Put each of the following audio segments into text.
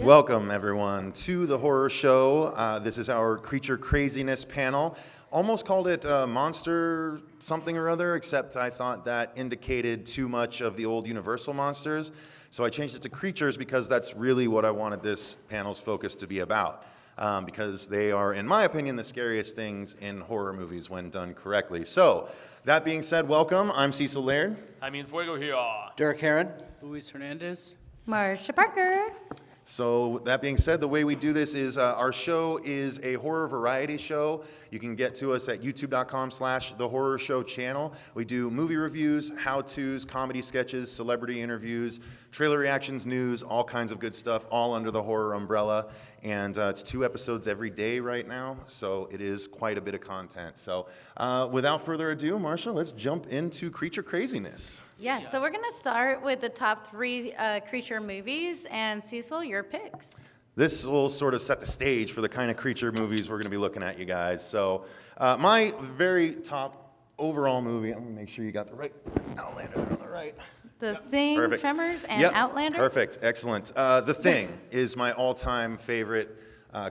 Welcome, everyone, to the horror show. This is our Creature Craziness panel. Almost called it Monster something or other, except I thought that indicated too much of the old Universal monsters. So I changed it to Creatures because that's really what I wanted this panel's focus to be about. Because they are, in my opinion, the scariest things in horror movies when done correctly. So, that being said, welcome. I'm Cecil Laird. Fuego here. Derek Heron. Luis Hernandez. Marsha Parker. So that being said, the way we do this is our show is a horror variety show. You can get to us at youtube.com/The Horror Show channel. We do movie reviews, how-tos, comedy sketches, celebrity interviews, trailer reactions, news, all kinds of good stuff, all under the horror umbrella. And it's 2 episodes every day right now, so it is quite a bit of content. So without further ado, Marsha, let's jump into Creature Craziness. Yes, so we're going to start with the top 3 creature movies, and Cecil, your picks. This will sort of set the stage for the kind of creature movies we're going to be looking at, you guys. So my very top overall movie, I'm going to make sure you got the right Outlander on the right. The Thing, Perfect. Tremors, and Yep. Outlander? Perfect, excellent. The Thing is my all-time favorite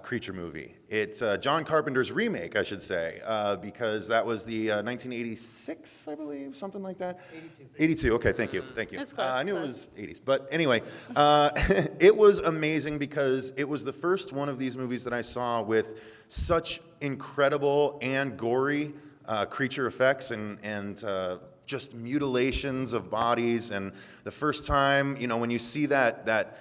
creature movie. It's John Carpenter's remake, I should say, because that was the 1986, I believe, something like that. 82. Okay, thank you. It's close, I knew close. it was 80s, but anyway, it was amazing because it was the first one of these movies that I saw with such incredible and gory creature effects and just mutilations of bodies. And the first time, when you see that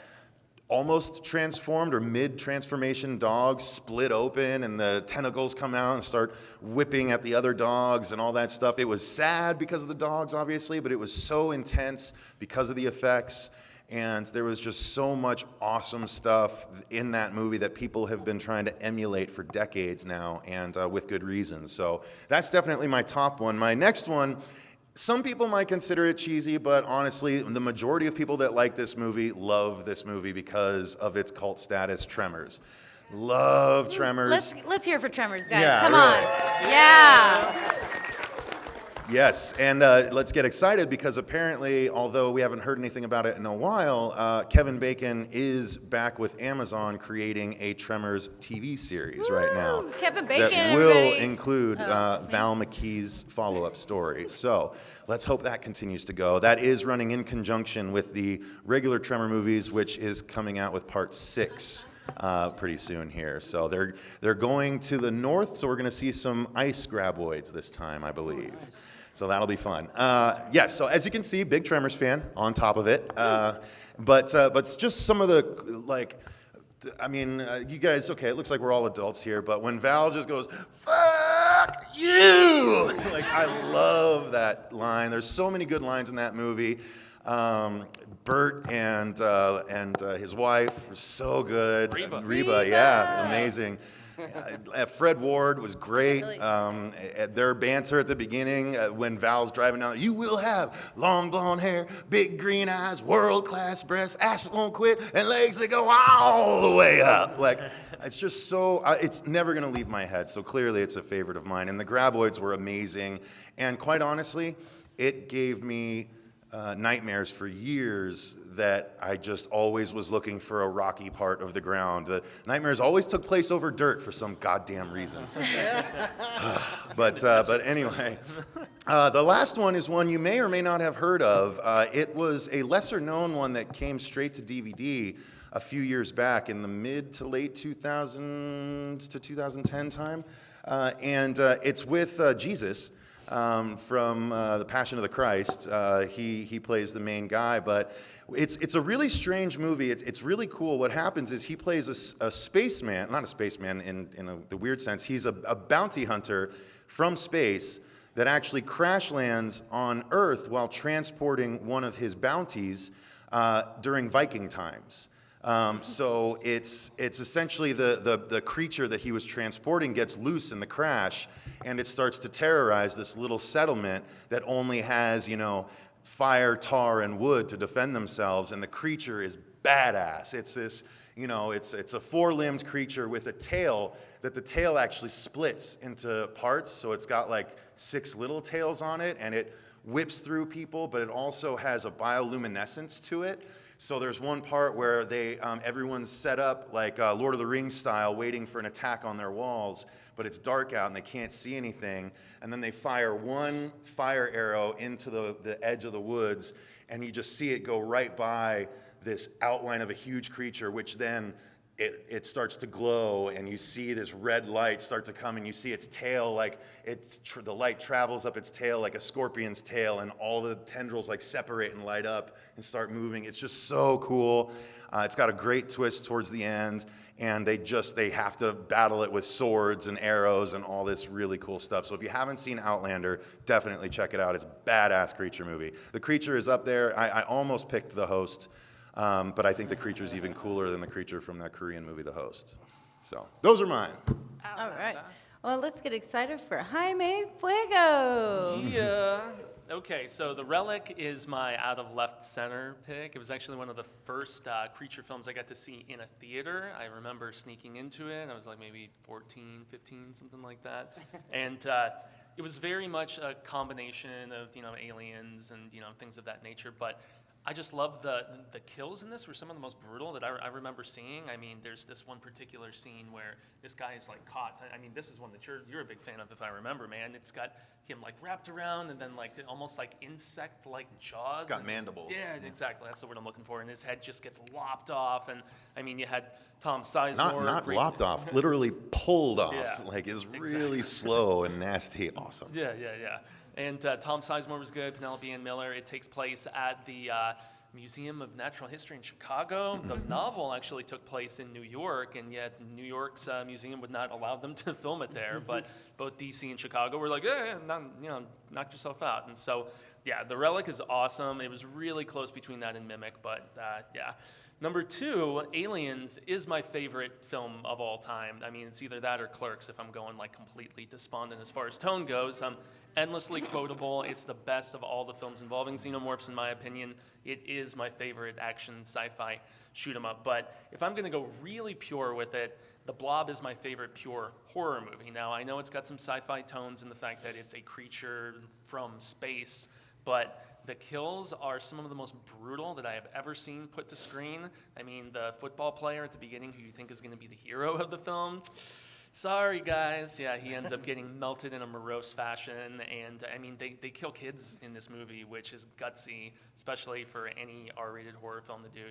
almost transformed or mid-transformation dog split open and the tentacles come out and start whipping at the other dogs and all that stuff. It was sad because of the dogs, obviously, but it was so intense because of the effects. And there was just so much awesome stuff in that movie that people have been trying to emulate for decades now, and with good reason. So that's definitely my top one. My next one, some people might consider it cheesy, but honestly, the majority of people that like this movie love this movie because of its cult status, Tremors. Love Tremors. Let's hear for Tremors, guys. Yeah, Come really. on. Yeah. Yes, and let's get excited because apparently, although we haven't heard anything about it in a while, Kevin Bacon is back with Amazon creating a Tremors TV series right now. Kevin Bacon, that will everybody. include Val McKee's follow-up story. So let's hope that continues to go. That is running in conjunction with the regular Tremor movies, which is coming out with part 6. Pretty soon here. So they're going to the north, so we're going to see some ice graboids this time, I believe. Oh, nice. So that'll be fun. Yes, so as you can see, big Tremors fan on top of it. But just some of the, you guys, okay, it looks like we're all adults here, but when Val just goes, "Fuck you!" I love that line. There's so many good lines in that movie. Bert and his wife were so good. Reba, yeah, amazing. Fred Ward was great. Their banter at the beginning when Val's driving down, "You will have long blonde hair, big green eyes, world-class breasts, ass that won't quit, and legs that go all the way up." It's just so, it's never going to leave my head. So clearly it's a favorite of mine. And the graboids were amazing. And quite honestly, it gave me nightmares for years that I just always was looking for a rocky part of the ground. The nightmares always took place over dirt for some goddamn reason. But anyway, the last one is one you may or may not have heard of. It was a lesser-known one that came straight to DVD a few years back in the mid to late 2000 to 2010 time. And it's with Jesus. From The Passion of the Christ. He plays the main guy, but it's a really strange movie. It's really cool. What happens is he plays a spaceman, not a spaceman in the weird sense. He's a bounty hunter from space that actually crash lands on Earth while transporting one of his bounties during Viking times. So it's essentially the creature that he was transporting gets loose in the crash, and it starts to terrorize this little settlement that only has, fire, tar, and wood to defend themselves, and the creature is badass. It's this, it's a 4-limbed creature with a tail that the tail actually splits into parts, so it's got 6 little tails on it, and it whips through people, but it also has a bioluminescence to it. So there's one part where everyone's set up like Lord of the Rings style, waiting for an attack on their walls, but it's dark out and they can't see anything. And then they fire one fire arrow into the edge of the woods, and you just see it go right by this outline of a huge creature, which then it starts to glow, and you see this red light start to come, and you see its tail, like the light travels up its tail like a scorpion's tail, and all the tendrils like separate and light up and start moving. It's just so cool. It's got a great twist towards the end, and they have to battle it with swords and arrows and all this really cool stuff. So if you haven't seen Outlander, definitely check it out. It's a badass creature movie. The creature is up there. I almost picked The Host. But I think the creature's even cooler than the creature from that Korean movie, The Host. So those are mine. All right. Well, let's get excited for Jaime Fuego. Yeah. Okay, so The Relic is my out of left center pick. It was actually one of the first creature films I got to see in a theater. I remember sneaking into it. I was like maybe 14, 15, something like that. And it was very much a combination of, aliens and, things of that nature. But I just love the kills in this were some of the most brutal that I remember seeing. I mean, there's this one particular scene where this guy is like caught. I mean, this is one that you're a big fan of, if I remember, man. It's got him like wrapped around and then like almost like insect-like jaws. It's got mandibles. Yeah, exactly. That's the word I'm looking for. And his head just gets lopped off. And I mean, you had Tom Sizemore. Not lopped off, literally pulled off. Yeah, like it's really slow and nasty. Awesome. Yeah. And Tom Sizemore was good, Penelope Ann Miller. It takes place at the Museum of Natural History in Chicago. The novel actually took place in New York, and yet New York's museum would not allow them to film it there. But both DC and Chicago were like, knock yourself out. And so, yeah, The Relic is awesome. It was really close between that and Mimic, but yeah. Number 2, Aliens is my favorite film of all time. I mean, it's either that or Clerks if I'm going like completely despondent as far as tone goes. Endlessly quotable. It's the best of all the films involving xenomorphs, in my opinion. It is my favorite action sci-fi shoot 'em up. But if I'm going to go really pure with it, The Blob is my favorite pure horror movie. Now, I know it's got some sci-fi tones in the fact that it's a creature from space, but the kills are some of the most brutal that I have ever seen put to screen. I mean, the football player at the beginning who you think is going to be the hero of the film, sorry guys, yeah, he ends up getting melted in a morose fashion. And I mean, they kill kids in this movie, which is gutsy, especially for any R-rated horror film to do,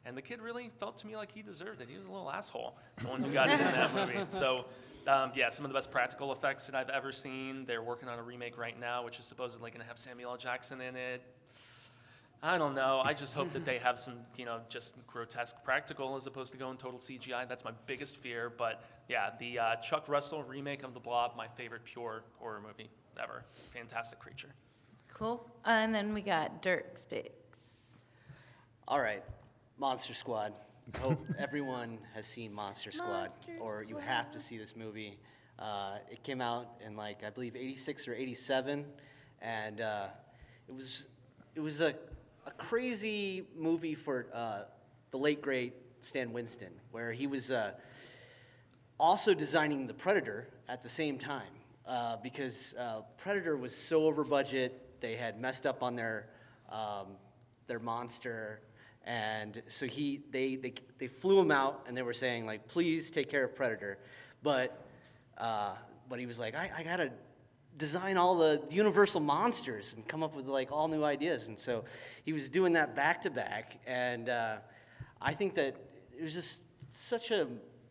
And the kid really felt to me like he deserved it. He was a little asshole, the one who got it in that movie. So yeah, some of the best practical effects that I've ever seen. They're working on a remake right now, which is supposedly going to have Samuel L. Jackson in it. I don't know. I just hope that they have some, just grotesque practical as opposed to going total CGI. That's my biggest fear. But yeah, the Chuck Russell remake of The Blob, my favorite pure horror movie ever. Fantastic creature. Cool. And then we got Dirk's picks. All right, Monster Squad. I hope everyone has seen Monster Squad, or you have to see this movie. It came out in I believe 86 or 87, and it was a crazy movie for the late great Stan Winston, where he was also designing the Predator at the same time, because Predator was so over budget. They had messed up on their monster. And so they flew him out, and they were saying please take care of Predator, but he was like, I gotta design all the Universal monsters and come up with all new ideas, and so he was doing that back to back, and I think that it was just such a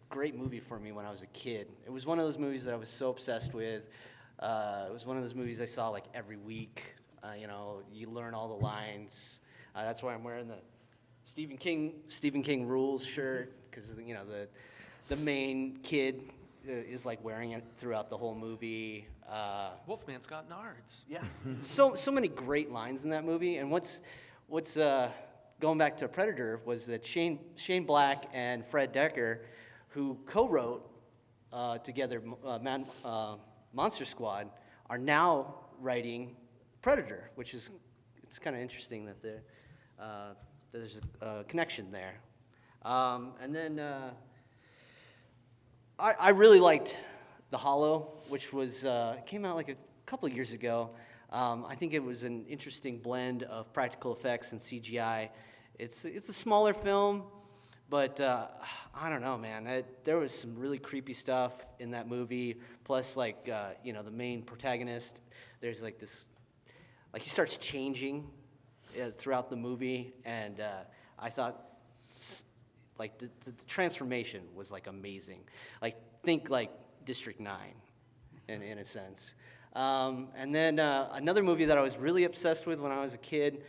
great movie for me when I was a kid. It was one of those movies that I was so obsessed with. It was one of those movies I saw every week. You learn all the lines. That's why I'm wearing the Stephen King Rules shirt, because the main kid is like wearing it throughout the whole movie. Wolfman's got nards. Yeah, so many great lines in that movie. And what's going back to Predator was that Shane Black and Fred Dekker, who co-wrote together Monster Squad, are now writing Predator, which is it's kind of interesting that there's a connection there. And then I really liked The Hollow, which came out a couple of years ago. I think it was an interesting blend of practical effects and CGI, it's a smaller film, but I don't know, man. There was some really creepy stuff in that movie. Plus, like you know, the main protagonist, there's like this, like he starts changing throughout the movie, and I thought like the transformation was like amazing. Like think like District 9 in a sense. And then another movie that I was really obsessed with when I was a kid,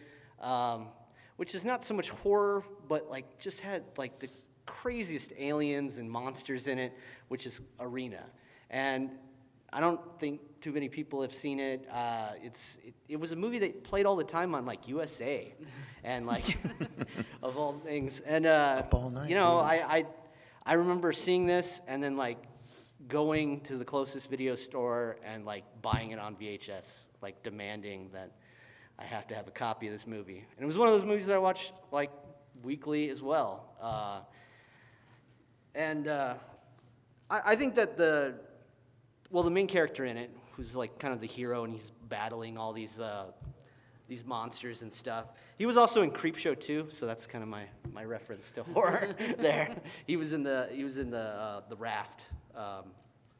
which is not so much horror, but like just had like the craziest aliens and monsters in it, which is Arena. And I don't think too many people have seen it. It was a movie that played all the time on like USA, and like of all things. And all night, you know, I remember seeing this and then like going to the closest video store and like buying it on VHS, like demanding that I have to have a copy of this movie. And it was one of those movies that I watched like weekly as well. I think that the main character in it, who's like kind of the hero, and he's battling all these monsters and stuff. He was also in Creepshow 2, so that's kind of my reference to horror there. He was in the raft.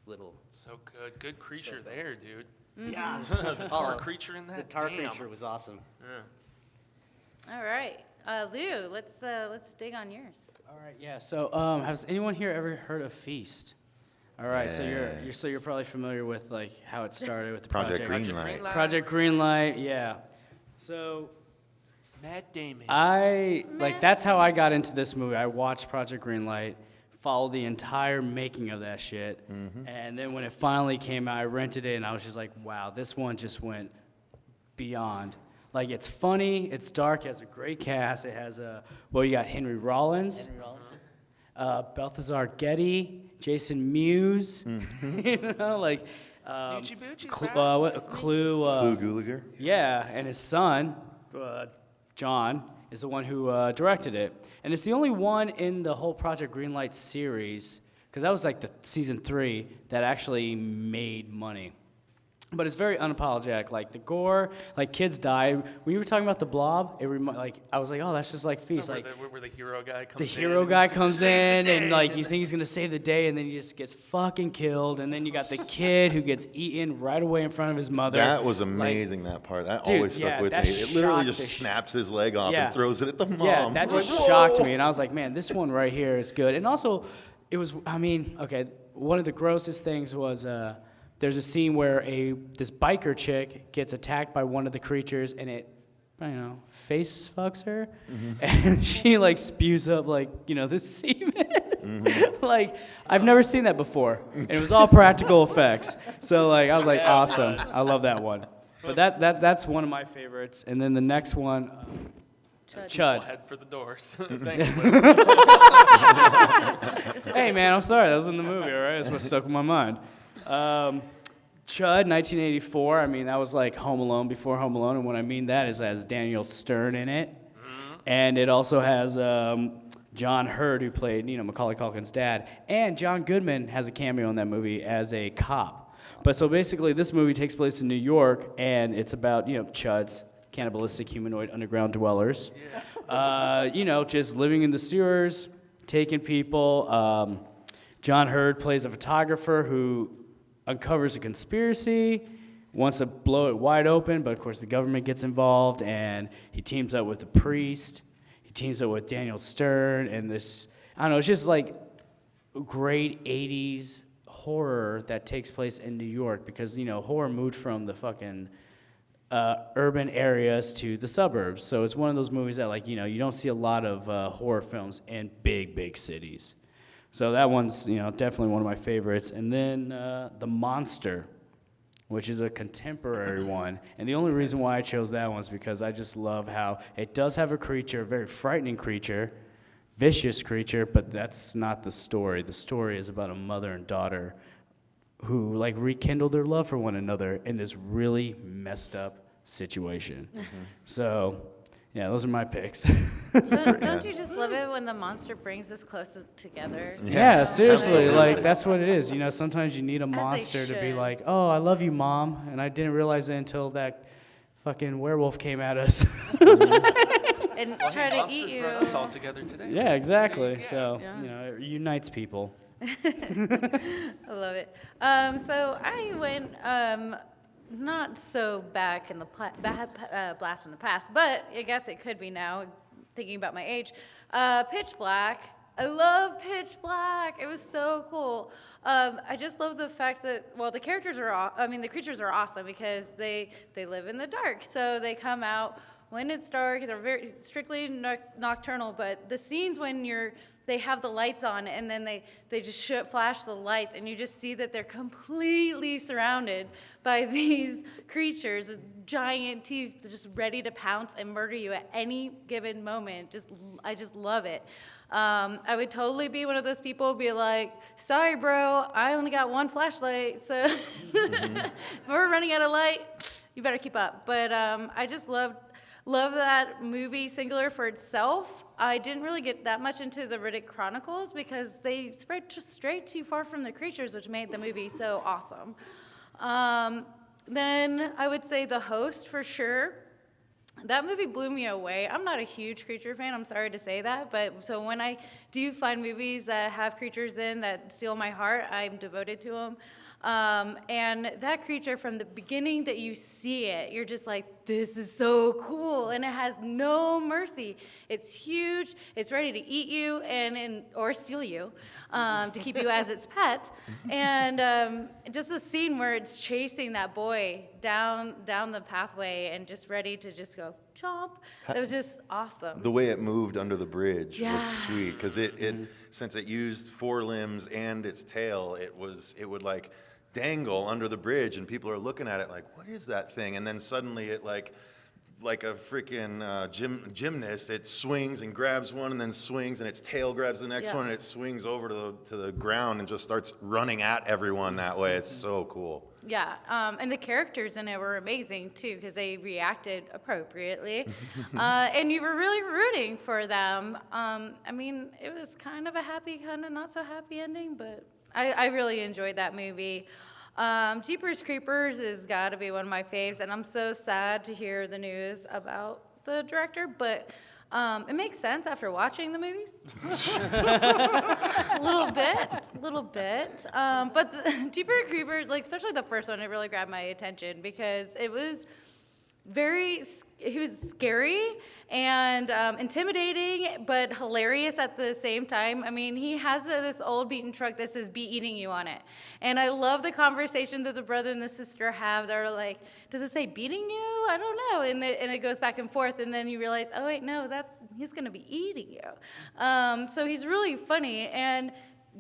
Little. So good creature there, dude. Yeah. The tar creature in that. The tar Damn. creature was awesome. Yeah. All right, Lou, let's dig on yours. All right, yeah. So, has anyone here ever heard of Feast? All right, so you're probably familiar with like how it started with the Project project. Greenlight. Project Greenlight, yeah. So Matt Damon. that's how I got into this movie. I watched Project Greenlight, followed the entire making of that shit, and then when it finally came out, I rented it, and I was just like, wow, this one just went beyond. Like, it's funny, it's dark, it has a great cast. It has you got Henry Rollins, Balthazar Getty, Jason Mewes, you know, like Snoochie Boochy's Clue Gulager. yeah, and his son, John, is the one who directed it. And it's the only one in the whole Project Greenlight series, because that was like the season 3, that actually made money. But it's very unapologetic. Like the gore, like kids die. When you were talking about the Blob, I was like, oh, that's just like Feast. Like where the hero guy comes in. the hero guy comes in, and like you think he's gonna save the day, and then he just gets fucking killed. And then you got the kid who gets eaten right away in front of his mother. That was amazing, that part. That Dude, always stuck yeah, with that me. It literally shocked just the snaps his leg off Yeah. and throws it at the mom. Yeah, that just shocked me, and I was like, man, this one right here is good. And also, it was, one of the grossest things was there's a scene where this biker chick gets attacked by one of the creatures, and it, face fucks her, and she like spews up the semen. Like, I've never seen that before, and it was all practical effects. So like, I was like, awesome, I love that one. But that's one of my favorites. And then the next one, Chud. Head for the doors. Thanks. Hey man, I'm sorry, that was in the movie, all right? That's what stuck in my mind. Chud, 1984. I mean, that was like Home Alone before Home Alone, and what I mean that is it has Daniel Stern in it, and it also has John Hurd, who played Macaulay Culkin's dad, and John Goodman has a cameo in that movie as a cop. But so basically, this movie takes place in New York, and it's about Chuds, cannibalistic humanoid underground dwellers, just living in the sewers, taking people. John Hurd plays a photographer who uncovers a conspiracy, wants to blow it wide open, but of course the government gets involved, and he teams up with a priest, he teams up with Daniel Stern, and this, it's just like great 80s horror that takes place in New York, because, horror moved from the fucking urban areas to the suburbs, so it's one of those movies that, you don't see a lot of horror films in big cities. So that one's, definitely one of my favorites. And then The Monster, which is a contemporary one. And the only reason why I chose that one is because I just love how it does have a creature, a very frightening creature, vicious creature, but that's not the story. The story is about a mother and daughter who, rekindle their love for one another in this really messed up situation. So, yeah, those are my picks. Don't you just love it when the monster brings us close together? Yeah, seriously, absolutely. that's what it is. Sometimes you need a monster to be should. like, oh, I love you, Mom. And I didn't realize it until that fucking werewolf came at us. and Well, try hey, to monsters eat you. brought us all together today. Yeah, exactly. Yeah. So, Yeah. it unites people. I love it. So I went not so back in the blast from the past, but I guess it could be now, thinking about my age. Pitch Black. I love Pitch Black. It was so cool. I just love the fact that, well, the creatures are awesome because they live in the dark. So they come out when it's dark. They're very strictly nocturnal, but the scenes when they have the lights on and then they just flash the lights and you just see that they're completely surrounded by these creatures with giant teeth just ready to pounce and murder you at any given moment. I just love it. I would totally be one of those people be like, sorry, bro, I only got one flashlight, so if we're running out of light, you better keep up. But I just love that movie singular for itself. I didn't really get that much into the Riddick Chronicles because they spread just straight too far from the creatures, which made the movie so awesome. Then I would say The Host for sure. That movie blew me away. I'm not a huge creature fan, I'm sorry to say that, but so when I do find movies that have creatures in that steal my heart, I'm devoted to them. And that creature, from the beginning that you see it, you're just like, this is so cool, and it has no mercy. It's huge, it's ready to eat you or steal you to keep you as its pet. And just the scene where it's chasing that boy down the pathway and just ready to just go chomp. It was just awesome. The way it moved under the bridge was Yes. sweet because since it used four limbs and its tail, it would like dangle under the bridge, and people are looking at it like, what is that thing? And then suddenly it like a freaking gymnast, it swings and grabs one and then swings, and its tail grabs the next Yeah. one, and it swings over to the ground and just starts running at everyone that way. It's so cool. Yeah, and the characters in it were amazing too because they reacted appropriately, and you were really rooting for them. I mean, it was kind of a happy, kind of not so happy ending, but I really enjoyed that movie. Jeepers Creepers has got to be one of my faves, and I'm so sad to hear the news about the director, but it makes sense after watching the movies. A little bit. But the Jeepers Creepers, like especially the first one, it really grabbed my attention because it was he was scary and intimidating, but hilarious at the same time. I mean, he has this old beaten truck that says "Be eating you" on it, and I love the conversation that the brother and the sister have. They're like, "Does it say beating you? I don't know," and it goes back and forth, and then you realize, oh wait, no, that he's gonna be eating you. So he's really funny and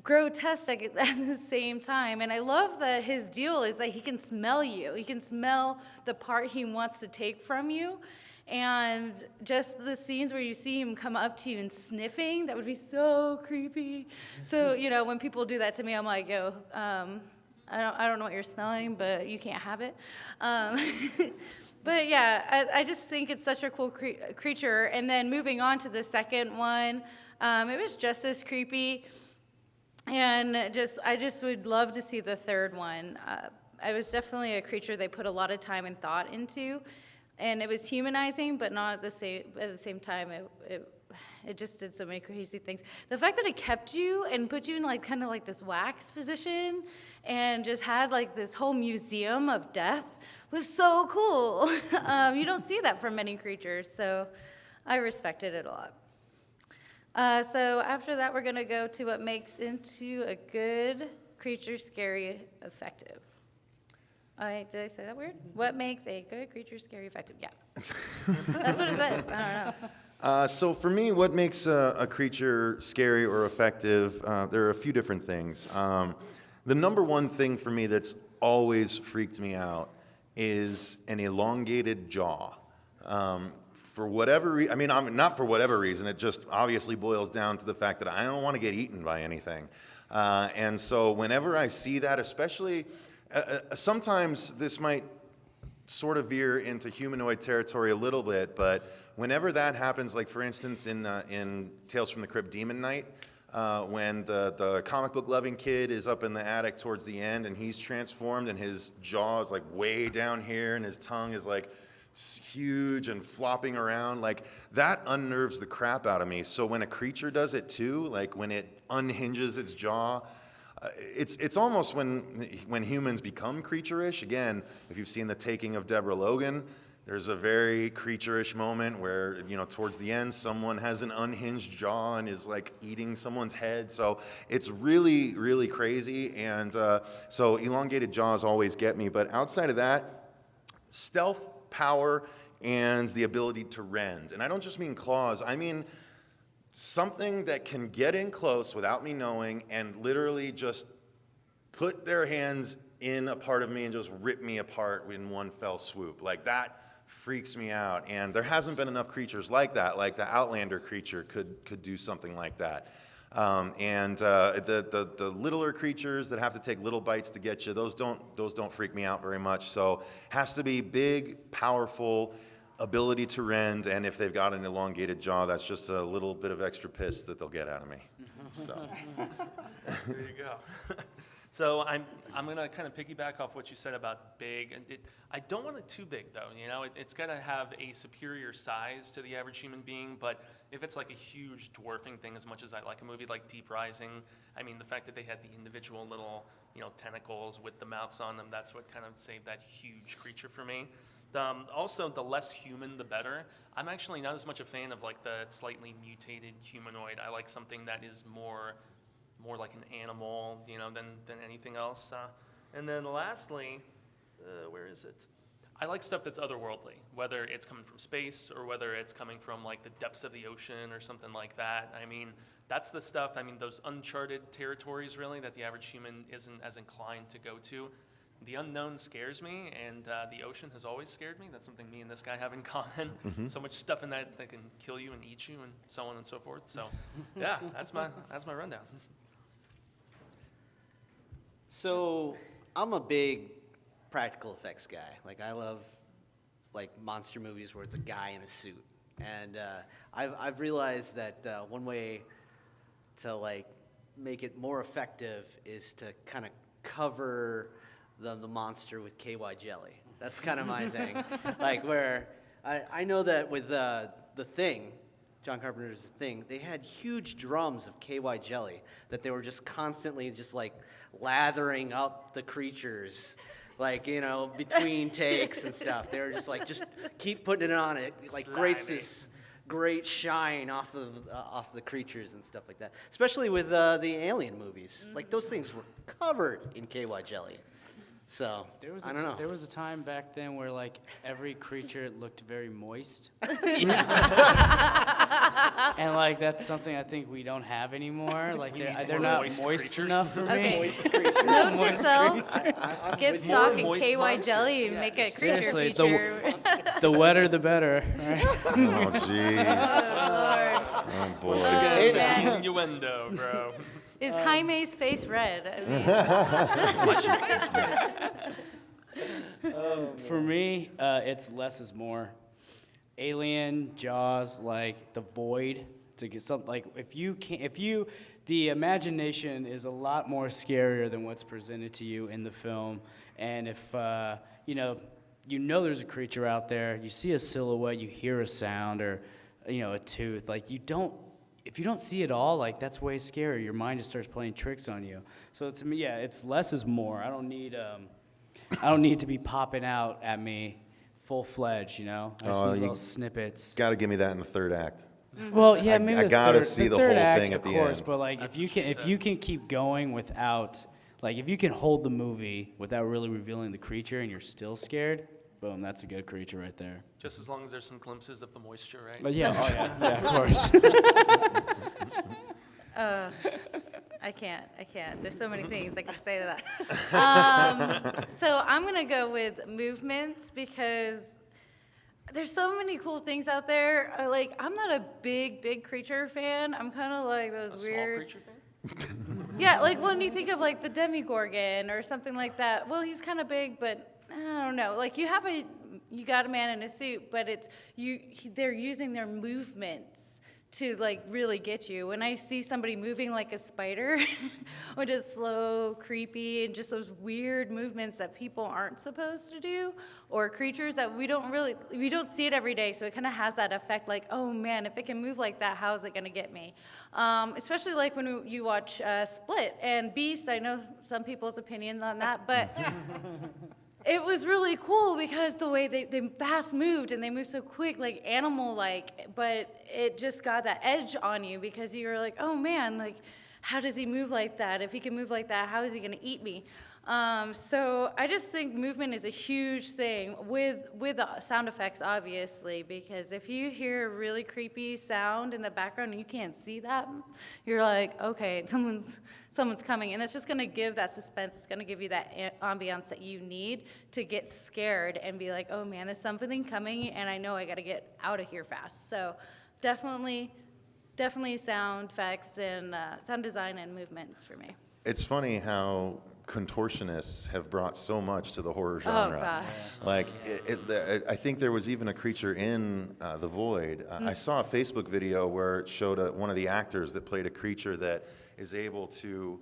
grotesque at the same time, and I love that his deal is that he can smell you. He can smell the part he wants to take from you, and just the scenes where you see him come up to you and sniffing, that would be so creepy. So when people do that to me, I'm like, yo, I don't know what you're smelling, but you can't have it. But yeah, I just think it's such a cool creature. And then moving on to the second one, it was just as creepy. And I just would love to see the third one. It was definitely a creature they put a lot of time and thought into, and it was humanizing, but not at the same time. It just did so many crazy things. The fact that it kept you and put you in like kind of like this wax position, and just had like this whole museum of death was so cool. You don't see that from many creatures, so I respected it a lot. So after that, we're going to go to what makes into a good creature scary effective. Did I say that weird? What makes a good creature scary effective? Yeah. That's what it says. I don't know. So for me, what makes a creature scary or effective, there are a few different things. The number one thing for me that's always freaked me out is an elongated jaw. For whatever reason, not for whatever reason, it just obviously boils down to the fact that I don't want to get eaten by anything. And so whenever I see that, especially, sometimes this might sort of veer into humanoid territory a little bit, but whenever that happens, like for instance in Tales from the Crypt Demon Knight, when the comic book loving kid is up in the attic towards the end and he's transformed and his jaw is like way down here and his tongue is like huge and flopping around, like that unnerves the crap out of me. So when a creature does it too, like when it unhinges its jaw, it's almost when humans become creature-ish. Again, if you've seen The Taking of Deborah Logan, there's a very creature-ish moment where, towards the end, someone has an unhinged jaw and is like eating someone's head. So it's really, really crazy. And so elongated jaws always get me. But outside of that, stealth, power, and the ability to rend. And I don't just mean claws, I mean something that can get in close without me knowing and literally just put their hands in a part of me and just rip me apart in one fell swoop. Like that freaks me out. And there hasn't been enough creatures like that. Like the Outlander creature could do something like that. The littler creatures that have to take little bites to get you, those don't freak me out very much. So has to be big, powerful, ability to rend, and if they've got an elongated jaw, that's just a little bit of extra piss that they'll get out of me. So there you go. So I'm gonna kind of piggyback off what you said about big, and I don't want it too big though. It's gotta have a superior size to the average human being. But if it's like a huge dwarfing thing, as much as I like a movie like Deep Rising, I mean the fact that they had the individual little tentacles with the mouths on them, that's what kind of saved that huge creature for me. Also, the less human, the better. I'm actually not as much a fan of like the slightly mutated humanoid. I like something that is more like an animal, than anything else. And then lastly, where is it? I like stuff that's otherworldly, whether it's coming from space or whether it's coming from like the depths of the ocean or something like that. I mean, that's the stuff, those uncharted territories really that the average human isn't as inclined to go to. The unknown scares me, and the ocean has always scared me. That's something me and this guy have in common. Mm-hmm. So much stuff in that can kill you and eat you and so on and so forth. So, yeah, that's my rundown. So I'm a big practical effects guy. Like I love like monster movies where it's a guy in a suit. And I've realized that one way to like make it more effective is to kind of cover the monster with KY jelly. That's kind of my thing. Like where I know that with the Thing, John Carpenter's The Thing, they had huge drums of KY jelly that they were just constantly just like lathering up the creatures, like between takes and stuff. They were just like just keep putting it on it, like creates this great shine off the creatures and stuff like that. Especially with the Alien movies, like those things were covered in KY jelly. So, I don't know. There was a time back then where, like, every creature looked very moist. And, like, that's something I think we don't have anymore. Like, they're not moist enough for me. Okay. Note to self, get stock in KY jelly and make a creature Seriously, feature. The wetter, the better. Right? Oh, jeez. Lord. Oh, boy. It's man. innuendo, bro. Is Jaime's face red? For me, it's less is more. Alien, Jaws, like The Void, to get something like the imagination is a lot more scarier than what's presented to you in the film, and if there's a creature out there, you see a silhouette, you hear a sound or a tooth, like if you don't see it all, like that's way scary. Your mind just starts playing tricks on you. So to me, yeah, it's less is more. I don't need to be popping out at me full-fledged, I see little snippets. Got to give me that in the third act. Well, yeah, maybe I gotta see the third whole act, thing at of the course, end. but like if you can keep going without, like if you can hold the movie without really revealing the creature and you're still scared, boom, that's a good creature right there. Just as long as there's some glimpses of the moisture, right? But yeah, yeah, of course. I can't. There's so many things I can say to that. So I'm going to go with movements because there's so many cool things out there. Like, I'm not a big creature fan. I'm kind of like those A weird... small creature fan? Yeah, like when you think of like the Demogorgon or something like that. Well, he's kind of big, but I don't know. Like you got a man in a suit, but they're using their movements to like really get you. When I see somebody moving like a spider, or just slow, creepy, and just those weird movements that people aren't supposed to do, or creatures that we don't see it every day, so it kind of has that effect like, oh man, if it can move like that, how is it gonna get me? Especially like when you watch Split and Beast. I know some people's opinions on that, but it was really cool because the way they fast moved and they moved so quick, like animal-like, but it just got that edge on you because you were like, oh man, like, how does he move like that? If he can move like that, how is he gonna eat me? So I just think movement is a huge thing with sound effects, obviously, because if you hear a really creepy sound in the background and you can't see that, you're like, okay, someone's coming, and it's just gonna give that suspense. It's gonna give you that ambiance that you need to get scared and be like, oh man, there's something coming, and I know I gotta get out of here fast. So definitely sound effects and sound design and movement for me. It's funny how contortionists have brought so much to the horror genre. Oh, gosh. Like, I think there was even a creature in The Void. I saw a Facebook video where it showed one of the actors that played a creature that is able to,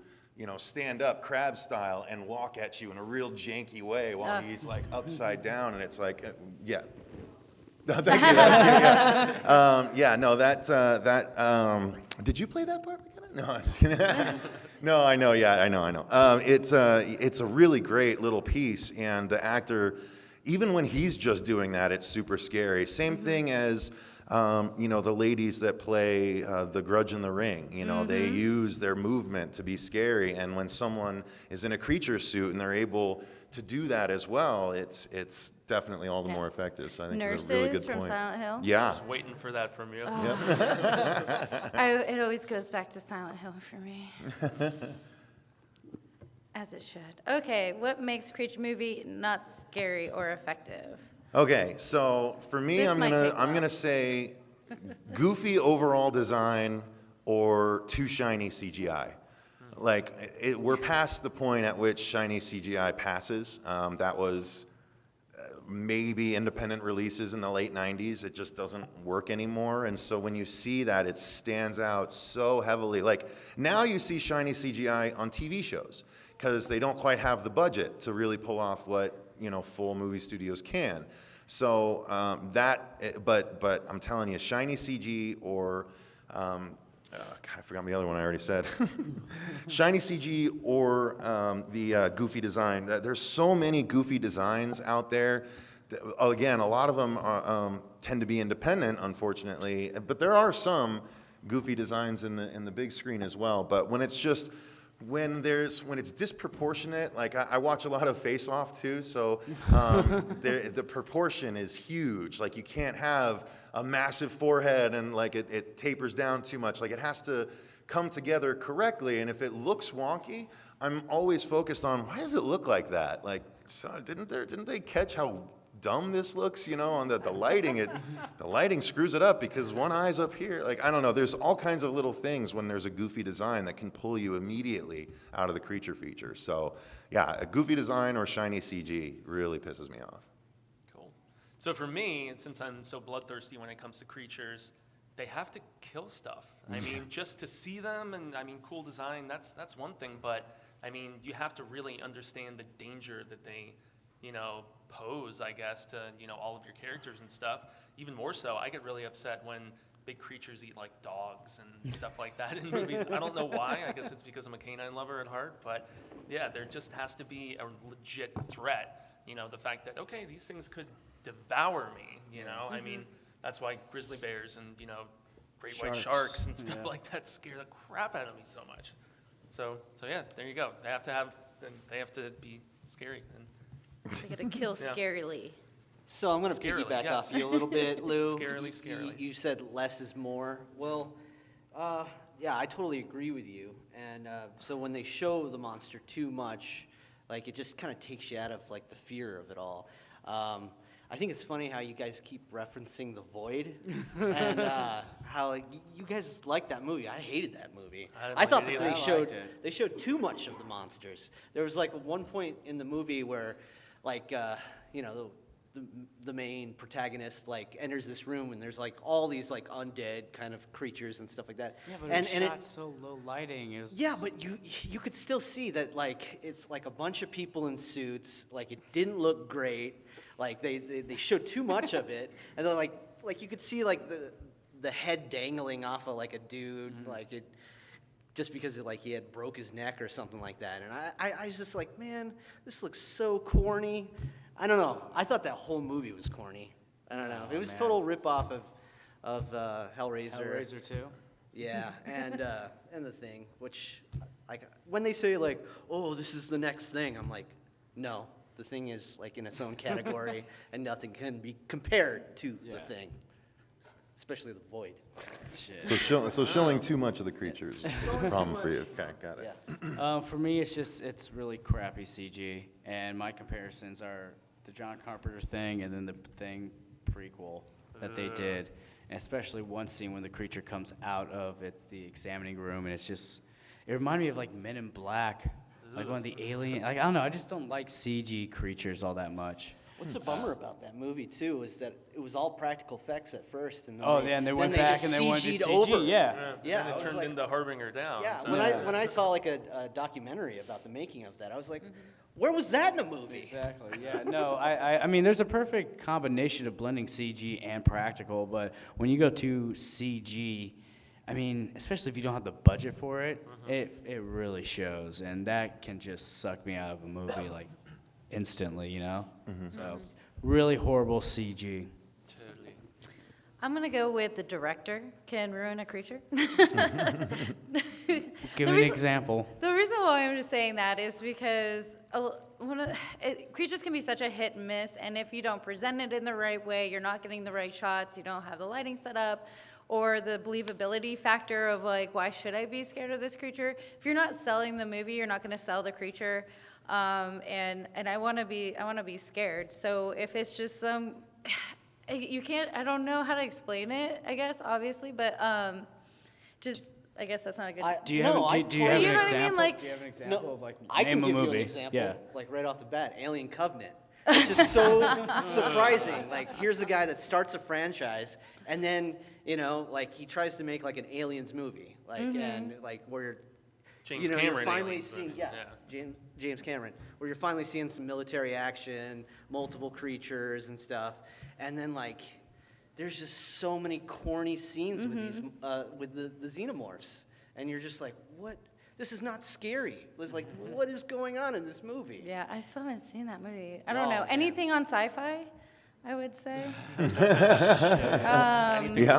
stand up crab style and walk at you in a real janky way while he's like upside down, and it's like, yeah. Thank you. That's you, yeah. Did you play that part? No, I'm just kidding. No, I know. Yeah, I know. It's a really great little piece, and the actor, even when he's just doing that, it's super scary. Same thing as, the ladies that play the Grudge in the Ring. They use their movement to be scary, and when someone is in a creature suit and they're able to do that as well, it's definitely all the more effective. So I think that's a really good from point. Silent Hill. Yeah. I was waiting for that from you. It always goes back to Silent Hill for me. As it should. Okay, what makes creature movie not scary or effective? Okay, so for me, This I'm might take a while. gonna say goofy overall design or too shiny CGI. Like, we're past the point at which shiny CGI passes. That was maybe independent releases in the late 90s. It just doesn't work anymore. And so when you see that, it stands out so heavily. Like, now you see shiny CGI on TV shows because they don't quite have the budget to really pull off what, full movie studios can. So but I'm telling you, shiny CG or I forgot the other one I already said. Shiny CG or the goofy design. There's so many goofy designs out there. Again, a lot of them tend to be independent, unfortunately. But there are some goofy designs in the big screen as well. But when it's just when it's disproportionate, like I watch a lot of Face Off too, so the proportion is huge. Like, you can't have a massive forehead and like it tapers down too much. Like, it has to come together correctly, and if it looks wonky, I'm always focused on why does it look like that? Like, so didn't they catch how dumb this looks, on the lighting? The lighting screws it up because one eye's up here. Like, I don't know. There's all kinds of little things when there's a goofy design that can pull you immediately out of the creature feature. So, yeah, a goofy design or shiny CG really pisses me off. Cool. So for me, and since I'm so bloodthirsty when it comes to creatures, they have to kill stuff. I mean, just to see them, and cool design, that's one thing, but you have to really understand the danger that they pose, I guess, to all of your characters and stuff. Even more so, I get really upset when big creatures eat like dogs and stuff like that in movies. I don't know why. I guess it's because I'm a canine lover at heart, but yeah, there just has to be a legit threat. The fact that, okay, these things could devour me. That's why grizzly bears and great white sharks and stuff like that scare the crap out of me so much. So yeah, there you go. They have to be scary. And They gotta kill scarily. So I'm going to Scarily, piggyback yes. off you a little bit, Lou. Scarily. You said less is more. Well, yeah, I totally agree with you. And so when they show the monster too much, like, it just kind of takes you out of like the fear of it all. I think it's funny how you guys keep referencing The Void and how you guys like that movie. I hated that movie. I thought that they showed too much of the monsters. There was like one point in the movie where, like, the main protagonist like enters this room and there's like all these like undead kind of creatures and stuff like that. Yeah, but and it was shot so low lighting. It was. yeah, but you could still see that like it's like a bunch of people in suits. Like it didn't look great. Like they showed too much of it, and then like you could see like the head dangling off of like a dude, like it. Just because like he had broke his neck or something like that, and I was just like, man, this looks so corny. I don't know. I thought that whole movie was corny. I don't know. It was a man. total ripoff of Hellraiser. Hellraiser 2. Yeah, and the Thing, which like when they say like, oh, this is the next thing, I'm like, no, the Thing is like in its own category, and nothing can be compared to the Thing, especially the Void. So showing too much of the creatures is a problem for you. Okay, got it. Yeah. For me, it's really crappy CG, and my comparisons are the John Carpenter Thing and then the Thing prequel that they did, and especially one scene when the creature comes out of the examining room, and it reminded me of like Men in Black, like one of the alien. Like I don't know, I just don't like CG creatures all that much. What's a bummer about that movie too is that it was all practical effects at first, and then And they went back just and they went to CG'd CG. over. Yeah. Yeah, And I it was turned like- into Harbinger down. Yeah, so- when I saw like a documentary about the making of that, I was like, where was that in the movie? Exactly. Yeah. No. I mean, there's a perfect combination of blending CG and practical, but when you go to CG, I mean, especially if you don't have the budget for it, it really shows, and that can just suck me out of a movie like instantly, you know. So really horrible CG. Totally. I'm gonna go with the director can ruin a creature. Give The me an reason- example. The reason why I'm just saying that is because creatures can be such a hit and miss, and if you don't present it in the right way, you're not getting the right shots, you don't have the lighting set up, or the believability factor of like, why should I be scared of this creature? If you're not selling the movie, you're not going to sell the creature, and I want to be scared. So if it's just some, you can't. I don't know how to explain it. I guess obviously, but just. I guess that's not a good. Do you No, have, I do you have You an know what I mean? example? Like- Do you have an example No, of like I can name a give movie? you an example, Yeah. like right off the bat, Alien Covenant. It's just so surprising. Like, here's a guy that starts a franchise, and then, like, he tries to make, like, an Aliens movie. Like, and, like, where, James you're Cameron finally aliens seeing, movie, James Cameron, where you're finally seeing some military action, multiple creatures and stuff, and then, like, there's just so many corny scenes with these, with the xenomorphs. And you're just like, what? This is not scary. It's like, what is going on in this movie? Yeah, I still haven't seen that movie. I don't Oh, know. man. Anything on sci-fi, I would say. Anything Yeah.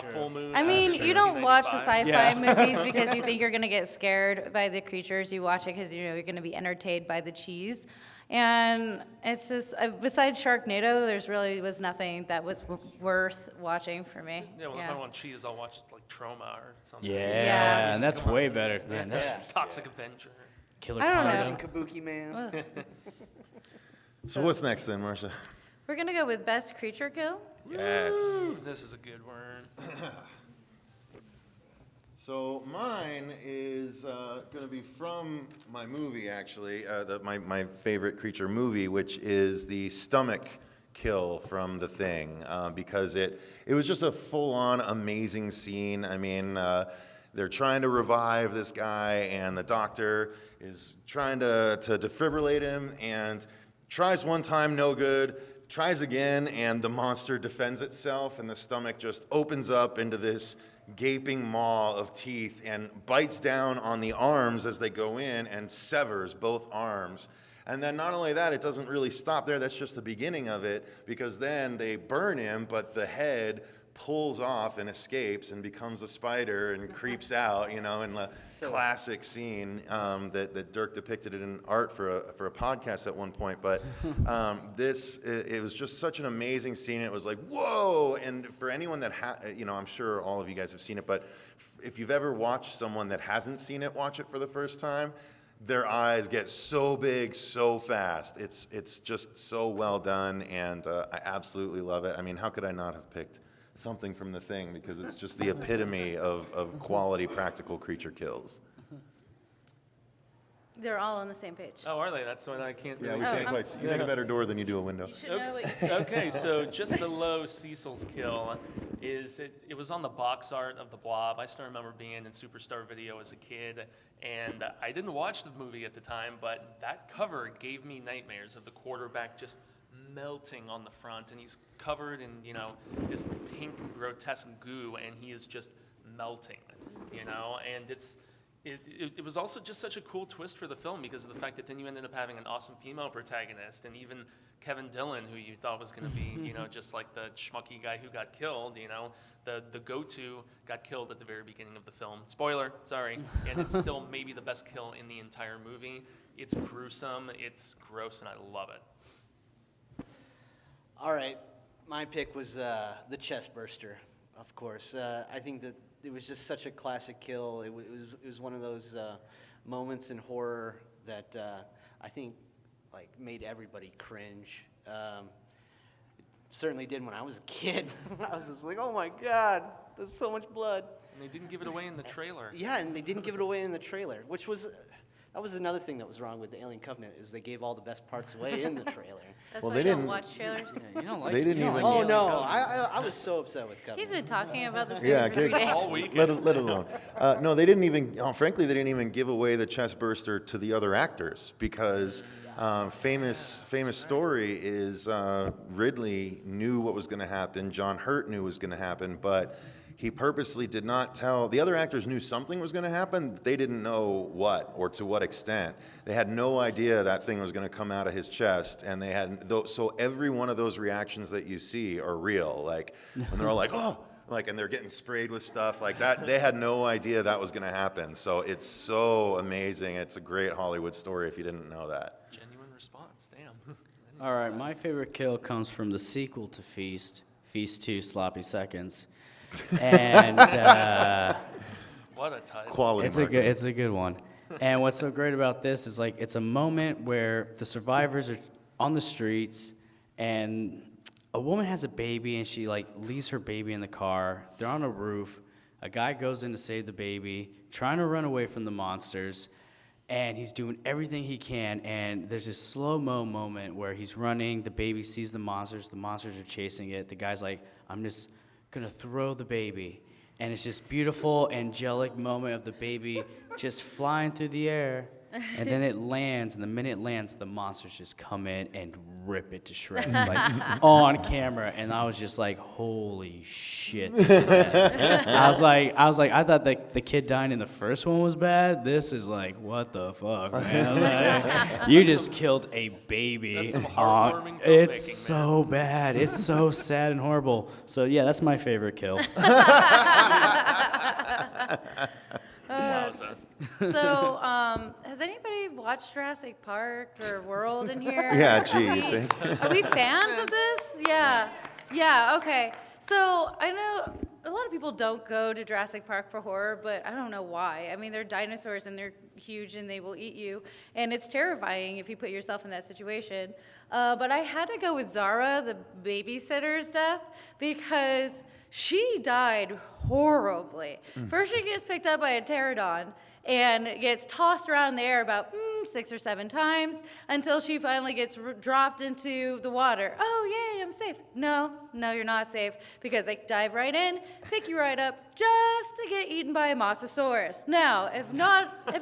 from Full Moon. I mean, you don't watch the 1995. sci-fi movies because you think you're going to get scared by the creatures. You watch it because you know you're going to be entertained by the cheese. And it's just, besides Sharknado, there's really was nothing that was worth watching for me. Yeah, well, if I want cheese, I'll watch like Trauma or something. Yeah. And that's way better. Man, that's Yeah. Toxic Avenger. Killer I don't know. Sergeant Kabuki Man. So what's next then, Marcia? We're going to go with Best Creature Kill. Yes. This is a good one. So mine is going to be from my movie, actually, my favorite creature movie, which is the stomach kill from The Thing, because it was just a full-on amazing scene. I mean, they're trying to revive this guy, and the doctor is trying to defibrillate him, and tries one time, no good, tries again, and the monster defends itself, and the stomach just opens up into this gaping maw of teeth and bites down on the arms as they go in and severs both arms. And then not only that, it doesn't really stop there. That's just the beginning of it, because then they burn him, but the head pulls off and escapes and becomes a spider and creeps out, in a classic scene that Dirk depicted it in art for a podcast at one point. But it was just such an amazing scene. It was like, whoa! And for anyone that I'm sure all of you guys have seen it, but if you've ever watched someone that hasn't seen it watch it for the first time, their eyes get so big so fast. It's just so well done, and I absolutely love it. I mean, how could I not have picked something from The Thing, because it's just the epitome of quality practical creature kills. They're all on the same page. Oh, are they? That's what I can't Yeah, really we see. can't quite see. You make a better door than you do a window. You should know what you Okay, so just below Cecil's kill is it was on the box art of the Blob. I still remember being in Superstar Video as a kid, and I didn't watch the movie at the time, but that cover gave me nightmares of the quarterback just melting on the front, and he's covered in, this pink grotesque goo, and he is just melting, and it was also just such a cool twist for the film because of the fact that then you ended up having an awesome female protagonist, and even Kevin Dillon, who you thought was going to be, just like the schmucky guy who got killed, the go-to got killed at the very beginning of the film. Spoiler, sorry. And it's still maybe the best kill in the entire movie. It's gruesome, it's gross, and I love it. All right, my pick was the chest burster, of course. I think that it was just such a classic kill. It was one of those moments in horror that I think made everybody cringe. Certainly did when I was a kid. I was just like, oh my God, there's so much blood. And they didn't give it away in the trailer. Yeah, and they didn't give it away in the trailer, that was another thing that was wrong with the Alien Covenant is they gave all the best parts away in the trailer. That's Well, why they you don't didn't- watch trailers. You don't like They didn't you don't even- like Oh Alien no, Covenant. I was so upset with Covenant. He's been talking about this movie Yeah, for 3 days. All week. let it alone. No, they didn't even. Frankly, they didn't even give away the chest burster to the other actors because famous story is Ridley knew what was going to happen. John Hurt knew what was going to happen, but he purposely did not tell. The other actors knew something was going to happen. They didn't know what or to what extent. They had no idea that thing was going to come out of his chest, and they had. So every one of those reactions that you see are real. Like when they're all like, oh. And they're getting sprayed with stuff like that. They had no idea that was going to happen. So it's so amazing. It's a great Hollywood story if you didn't know that. Genuine response, damn. All right, my favorite kill comes from the sequel to Feast, Feast 2 Sloppy Seconds. And What a title. Quality marketing. it's a good one. And what's so great about this is it's a moment where the survivors are on the streets and a woman has a baby and she leaves her baby in the car. They're on a roof. A guy goes in to save the baby, trying to run away from the monsters, and he's doing everything he can. And there's this slow-mo moment where he's running. The baby sees the monsters are chasing it. The guy's like, I'm just gonna throw the baby. And it's this beautiful, angelic moment of the baby just flying through the air. And then it lands, and the minute it lands, the monsters just come in and rip it to shreds, on camera. And I was just like, holy shit. I was like, I thought the kid dying in the first one was bad. This is what the fuck, man? You just killed a baby. That's some heartwarming filmmaking, It's so bad. It's so sad and horrible. So yeah, that's my favorite kill. Wowza. So, has anybody watched Jurassic Park or World in here? Yeah, gee, you think? Are we fans of this? Yeah. Yeah, okay. So, I know a lot of people don't go to Jurassic Park for horror, but I don't know why. I mean, they're dinosaurs and they're huge and they will eat you. And it's terrifying if you put yourself in that situation. But I had to go with Zara, the babysitter's death, because she died horribly. First, she gets picked up by a pterodon and gets tossed around in the air about 6 or 7 times until she finally gets dropped into the water. Oh, yay, I'm safe. No, you're not safe because they dive right in, pick you right up just to get eaten by a Mosasaurus. Now, if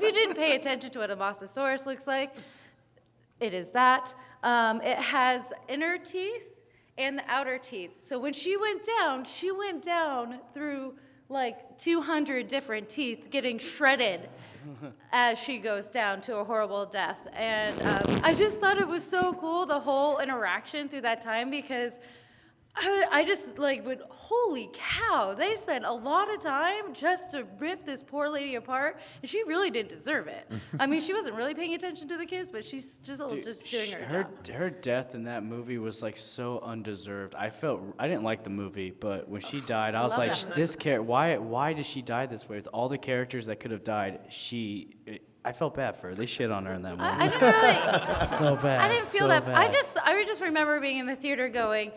you didn't pay attention to what a Mosasaurus looks like, it is that. It has inner teeth and the outer teeth. So when she went down through 200 different teeth getting shredded as she goes down to a horrible death. And I just thought it was so cool, the whole interaction through that time, because I just went, holy cow, they spent a lot of time just to rip this poor lady apart, and she really didn't deserve it. I mean, she wasn't really paying attention to the kids, but she's just doing her job. Her death in that movie was so undeserved. I didn't like the movie, but when she died, I was love like, that this why did she die this way? With all the characters that could have died, I felt bad for her. They shit on her in that movie. I didn't really. So bad. I didn't feel so that. Bad. I just remember being in the theater going,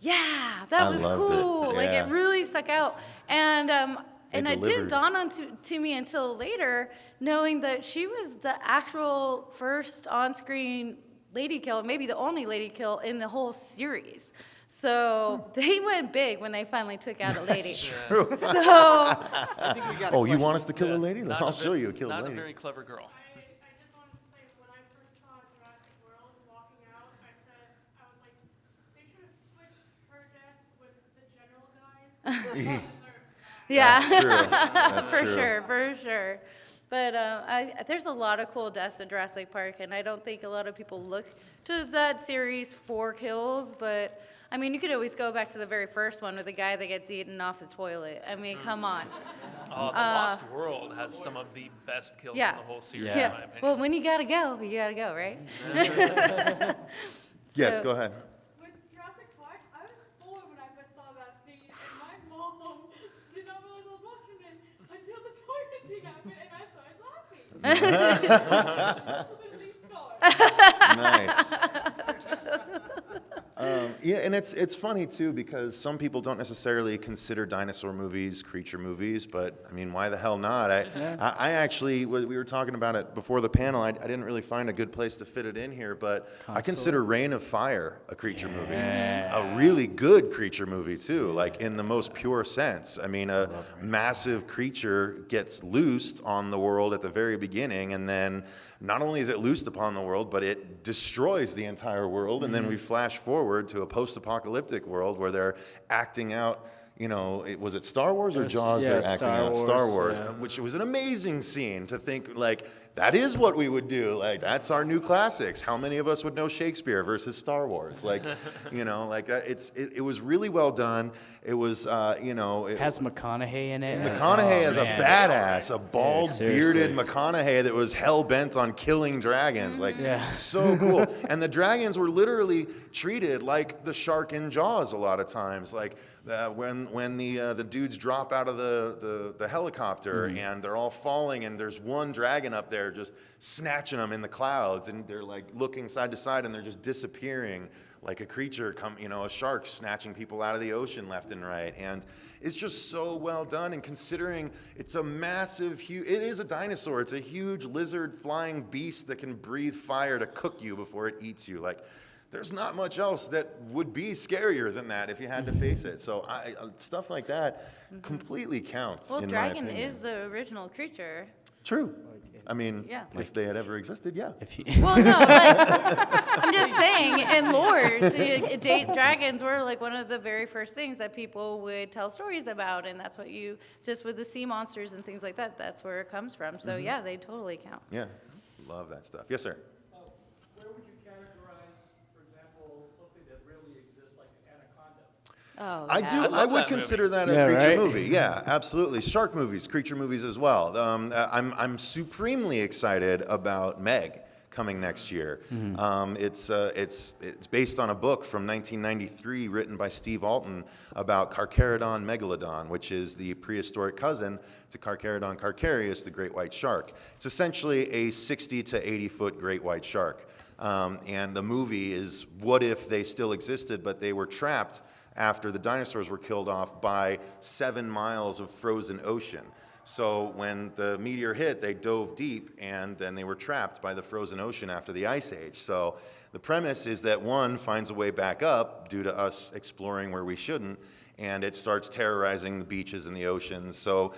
yeah, that I was loved it. cool. Yeah. It really stuck out. And And it delivered. didn't dawn on to me until later, knowing that she was the actual first on-screen lady kill, maybe the only lady kill in the whole series. So they went big when they finally took out a lady. That's true. So I think we got a Oh, you question. want us to kill a lady? Not I'll a show ve- you a kill Not lady. a very clever girl. I just wanted to say, when I first saw Jurassic World walking out, I was like, they should have switched her death with the general guys. yeah. That's true. That's for true. sure, for sure. But there's a lot of cool deaths in Jurassic Park, and I don't think a lot of people look to that series for kills. But I mean, you could always go back to the very first one with the guy that gets eaten off the toilet. I mean, come on. The Lost World has some of the best kills Yeah. in the whole series, Yeah. in Yeah. my opinion. Well, when you gotta go, right? Yes, So- go ahead. With Jurassic Park, I was 4 when I first saw that scene, and my mom did not realize I was watching it until the toilet scene happened, and I started laughing. Literally scarred. Nice. Yeah, and it's funny too because some people don't necessarily consider dinosaur movies creature movies, but I mean, why the hell not? I actually, we were talking about it before the panel. I didn't really find a good place to fit it in here, but I consider Reign of Fire a creature movie, a really good creature movie too, like in the most pure sense. I mean, a massive creature gets loosed on the world at the very beginning, and then not only is it loosed upon the world, but it destroys the entire world. And then we flash forward to a post-apocalyptic world where they're acting out, was it Star Wars or Jaws? Yeah, They're acting Star out Star Wars, Wars, yeah. which was an amazing scene to think, like, that is what we would do. Like, that's our new classics. How many of us would know Shakespeare versus Star Wars? Like, like that. It was really well done. It was, it Has McConaughey in it. McConaughey as a man. badass, a bald, seriously. bearded McConaughey that was hell bent on killing dragons. Like, so cool. And the dragons were literally treated like the shark in Jaws a lot of times. Like when the dudes drop out of the helicopter and they're all falling, and there's one dragon up there just snatching them in the clouds, and they're like looking side to side, and they're just disappearing. Like a creature, a shark snatching people out of the ocean left and right. And it's just so well done. And considering it's a massive, it is a dinosaur. It's a huge lizard flying beast that can breathe fire to cook you before it eats you. Like, there's not much else that would be scarier than that if you had to face it. So stuff like that completely counts, Well, in my dragon opinion. is the original creature. True. I mean, Yeah. if they had ever existed, yeah. If you, Well, no, like, I'm just saying, in lore, dragons were like one of the very first things that people would tell stories about, and that's what just with the sea monsters and things like that, that's where it comes from. So yeah, they totally count. Yeah. Love that stuff. Yes, sir. Where would you categorize, for example, something that really exists, like an anaconda? Oh, I yeah. do. love I would that consider that a Yeah, creature right? movie. Yeah, absolutely. Shark movies, creature movies as well. I'm supremely excited about Meg coming next year. It's based on a book from 1993 written by Steve Alton about Carcharodon megalodon, which is the prehistoric cousin to Carcharodon carcharias, the great white shark. It's essentially a 60 to 80 foot great white shark. And the movie is what if they still existed, but they were trapped after the dinosaurs were killed off by 7 miles of frozen ocean. So when the meteor hit, they dove deep, and then they were trapped by the frozen ocean after the Ice Age. So the premise is that one finds a way back up due to us exploring where we shouldn't, and it starts terrorizing the beaches and the oceans. So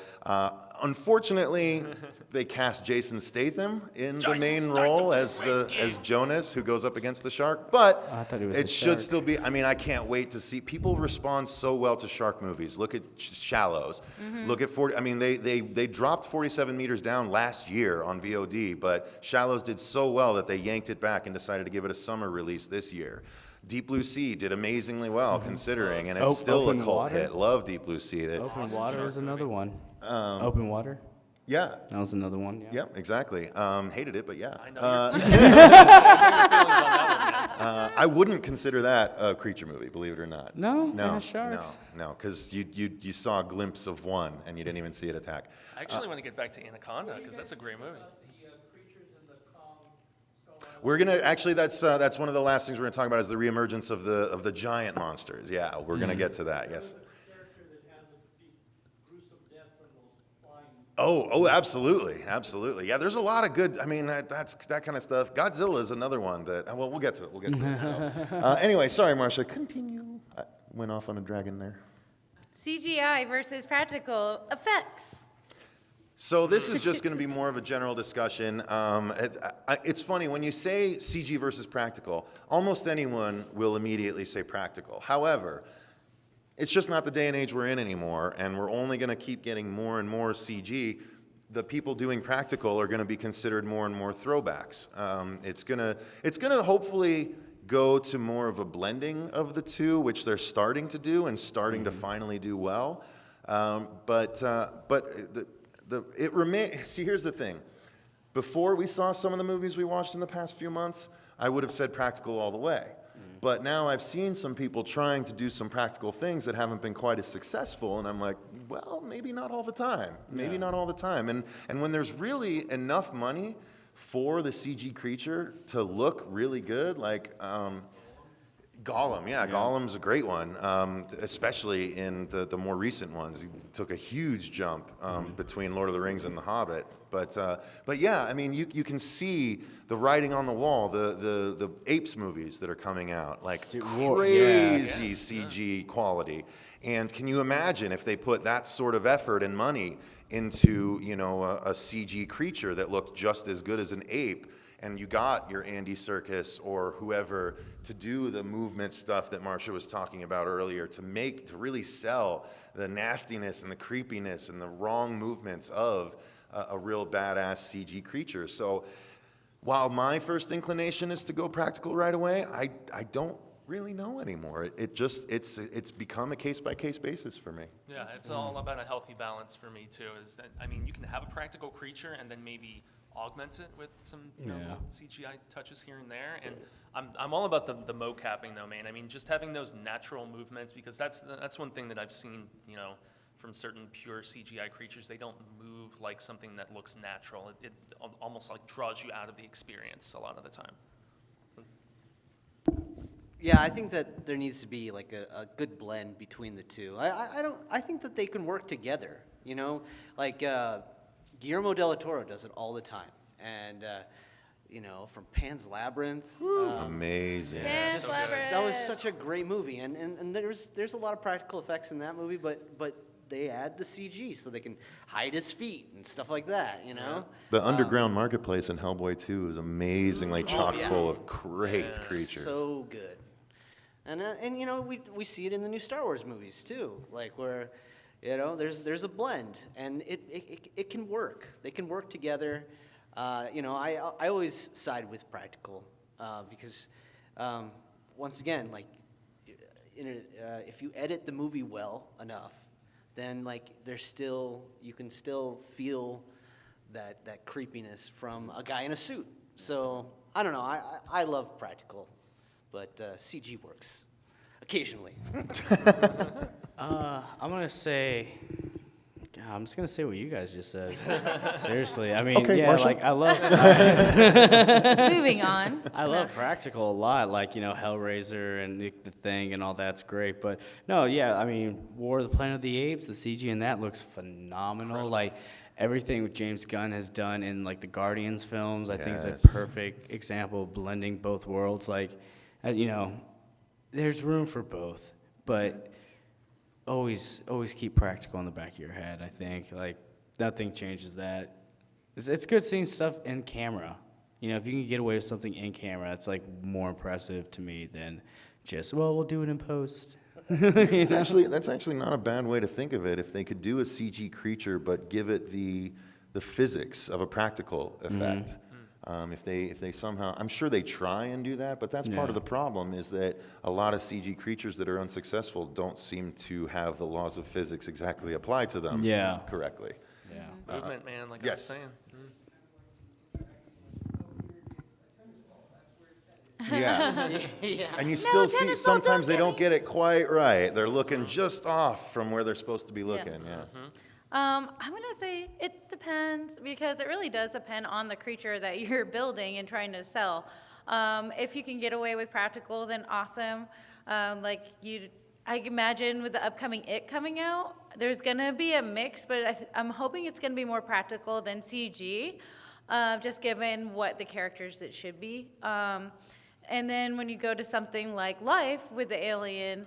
unfortunately, they cast Jason Statham in the main role as Jonas, who goes up against the shark. But I thought he was it the should shark. still be. I mean, I can't wait to see. People respond so well to shark movies. Look at Shallows. Look at 40. I mean, they dropped 47 meters down last year on VOD, but Shallows did so well that they yanked it back and decided to give it a summer release this year. Deep Blue Sea did amazingly well, considering, and it's still a Open cult Water? hit. Love Deep Blue Sea. Open Water is another one. Open Water? Yeah. That was another one, yeah. Yep, exactly. Hated it, but yeah. I know your feelings on that one, man. I wouldn't consider that a creature movie, believe it or not. No? It No, has sharks? no, because you saw a glimpse of one and you didn't even see it attack. I actually want to get back to Anaconda because that's a great movie. The creatures in the Kong Skull Island. We're gonna actually that's one of the last things we're gonna talk about is the reemergence of the giant monsters. Yeah, we're gonna get to that. Yes. The character that has a gruesome death from those Oh, absolutely, absolutely. Yeah, there's a lot of good. I mean, that's that kind of stuff. Godzilla is another one that. Well, we'll get to it. We'll get to it. So. Anyway, sorry, Marcia. Continue. I went off on a dragon there. CGI versus practical effects. So this is just going to be more of a general discussion. It's funny when you say CG versus practical. Almost anyone will immediately say practical. However, it's just not the day and age we're in anymore, and we're only going to keep getting more and more CG. The people doing practical are going to be considered more and more throwbacks. It's gonna hopefully go to more of a blending of the two, which they're starting to do and starting to finally do well. It remains. See, here's the thing. Before we saw some of the movies we watched in the past few months, I would have said practical all the way. But now I've seen some people trying to do some practical things that haven't been quite as successful, and I'm like, well, maybe not all the time. Maybe not all the time. And when there's really enough money for the CG creature to look really good, like Gollum, Gollum's a great one, especially in the more recent ones. He took a huge jump between Lord of the Rings and The Hobbit. But yeah, I mean, you can see the writing on the wall, the Apes movies that are coming out, like crazy CG quality. And can you imagine if they put that sort of effort and money into, a CG creature that looked just as good as an ape? And you got your Andy Serkis or whoever to do the movement stuff that Marcia was talking about earlier, to really sell the nastiness and the creepiness and the wrong movements of a real badass CG creature. So while my first inclination is to go practical right away, I don't really know anymore. It's become a case-by-case basis for me. Yeah, it's all about a healthy balance for me too. Is that, I mean, you can have a practical creature and then maybe augment it with some little CGI touches here and there. And I'm all about the mocapping though, man. I mean, just having those natural movements, because that's one thing that I've seen, from certain pure CGI creatures. They don't move like something that looks natural. It almost like draws you out of the experience a lot of the time. Yeah, I think that there needs to be like a good blend between the two. I think that they can work together, like Guillermo del Toro does it all the time. And, from Pan's Labyrinth. Amazing. Pan's Labyrinth. That was such a great movie. And there's a lot of practical effects in that movie, but they add the CG so they can hide his feet and stuff like that, The underground marketplace in Hellboy 2 is amazingly chock full of great creatures. So good. And we see it in the new Star Wars movies too, like where, there's a blend, and it can work. They can work together. I always side with practical because once again, like if you edit the movie well enough, then like you can still feel that creepiness from a guy in a suit. So I don't know. I love practical, but CG works occasionally. I'm just gonna say what you guys just said. Seriously, I mean, Okay, Marshall. like I love. Moving on. I love practical a lot, like Hellraiser and the Thing and all that's great. But no, yeah, I mean, War of the Planet of the Apes, the CG in that looks phenomenal. Like everything James Gunn has done in like the Guardians films, I think is a perfect example of blending both worlds. Like, there's room for both, but always keep practical in the back of your head. I think like nothing changes that. It's good seeing stuff in camera. If you can get away with something in camera, it's like more impressive to me than just we'll do it in post. That's actually not a bad way to think of it. If they could do a CG creature but give it the physics of a practical effect. If they somehow, I'm sure they try and do that, but that's part of the problem, is that a lot of CG creatures that are unsuccessful don't seem to have the laws of physics exactly applied to them correctly. Yeah. Movement, man, like yes. I was saying. Yeah. And you still see, sometimes they don't get it quite right. They're looking just off from where they're supposed to be looking, I'm going to say it depends, because it really does depend on the creature that you're building and trying to sell. If you can get away with practical, then awesome. Like you I imagine with the upcoming It coming out, there's gonna be a mix, but I'm hoping it's gonna be more practical than CG, just given what the characters it should be. And then when you go to something like Life with the alien,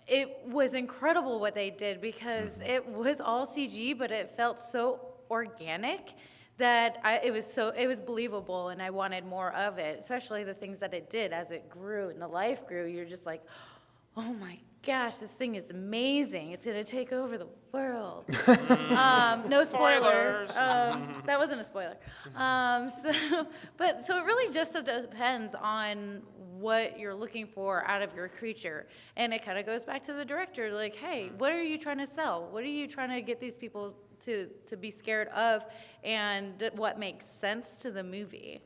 it was incredible what they did because it was all CG, but it felt so organic that it was believable, and I wanted more of it, especially the things that it did as it grew and the life grew. You're just like, oh my gosh, this thing is amazing. It's gonna take over the world. No spoiler. Spoilers. That wasn't a spoiler. So it really just depends on what you're looking for out of your creature. And it kind of goes back to the director, like, hey, what are you trying to sell? What are you trying to get these people to be scared of, and what makes sense to the movie?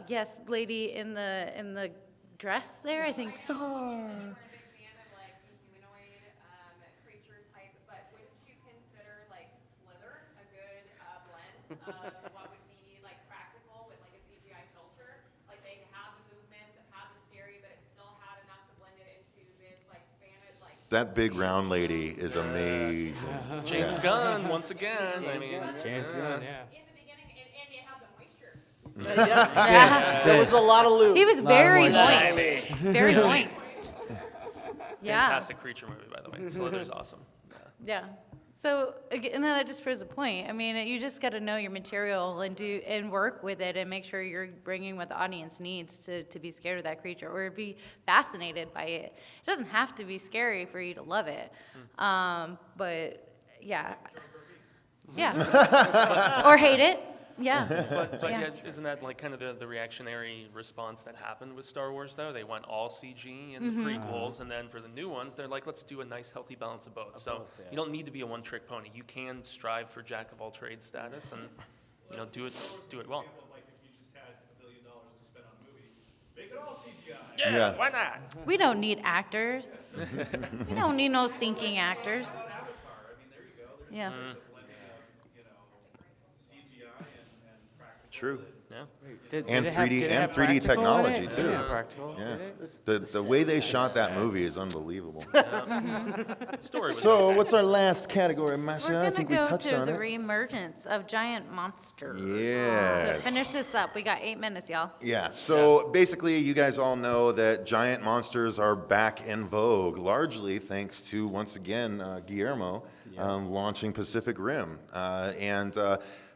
Yes, lady in the dress there, I think. I'm a big fan of like the humanoid creature type, but wouldn't you consider like Slither a good blend of what would be like practical with like a CGI filter? Like they have the movements, it have the scary, but it still had enough to blend it into this like That big round lady is amazing. James Gunn, once again. I mean, James Gunn, yeah. in the beginning, and they have the moisture. Yeah. There was a lot of loot. He was very moisture. moist. Very moist. Yeah. fantastic creature movie, by the way. Slither's awesome. Yeah. So again, and then that just proves a point. I mean, you just got to know your material and work with it and make sure you're bringing what the audience needs to be scared of that creature or be fascinated by it. It doesn't have to be scary for you to love it, but yeah, yeah, or hate it. Yeah. But Yeah. yeah, isn't that like kind of the reactionary response that happened with Star Wars, though? They went all CG in the prequels, and then for the new ones, they're like, let's do a nice, healthy balance of both. So you don't need to be a one-trick pony. You can strive for jack of all trades status, and do it well. Like if you just had $1 billion to spend on a movie, make it all CGI. Yeah. Why not? We don't need actors. We don't need no stinking actors. Avatar, I mean, there you go. There's Yeah. a blending of, CGI and practical. True. Yeah. And 3D and 3D technology, too. Yeah, practical. Yeah. Did it? The way they shot that movie is unbelievable. The story was So, okay. what's our last category, Masha? We're I gonna think we go touched to on the it. reemergence of giant monsters. Yes. To finish this up, we got 8 minutes, y'all. Yeah, so basically, you guys all know that giant monsters are back in vogue, largely thanks to, once again, Guillermo launching Pacific Rim.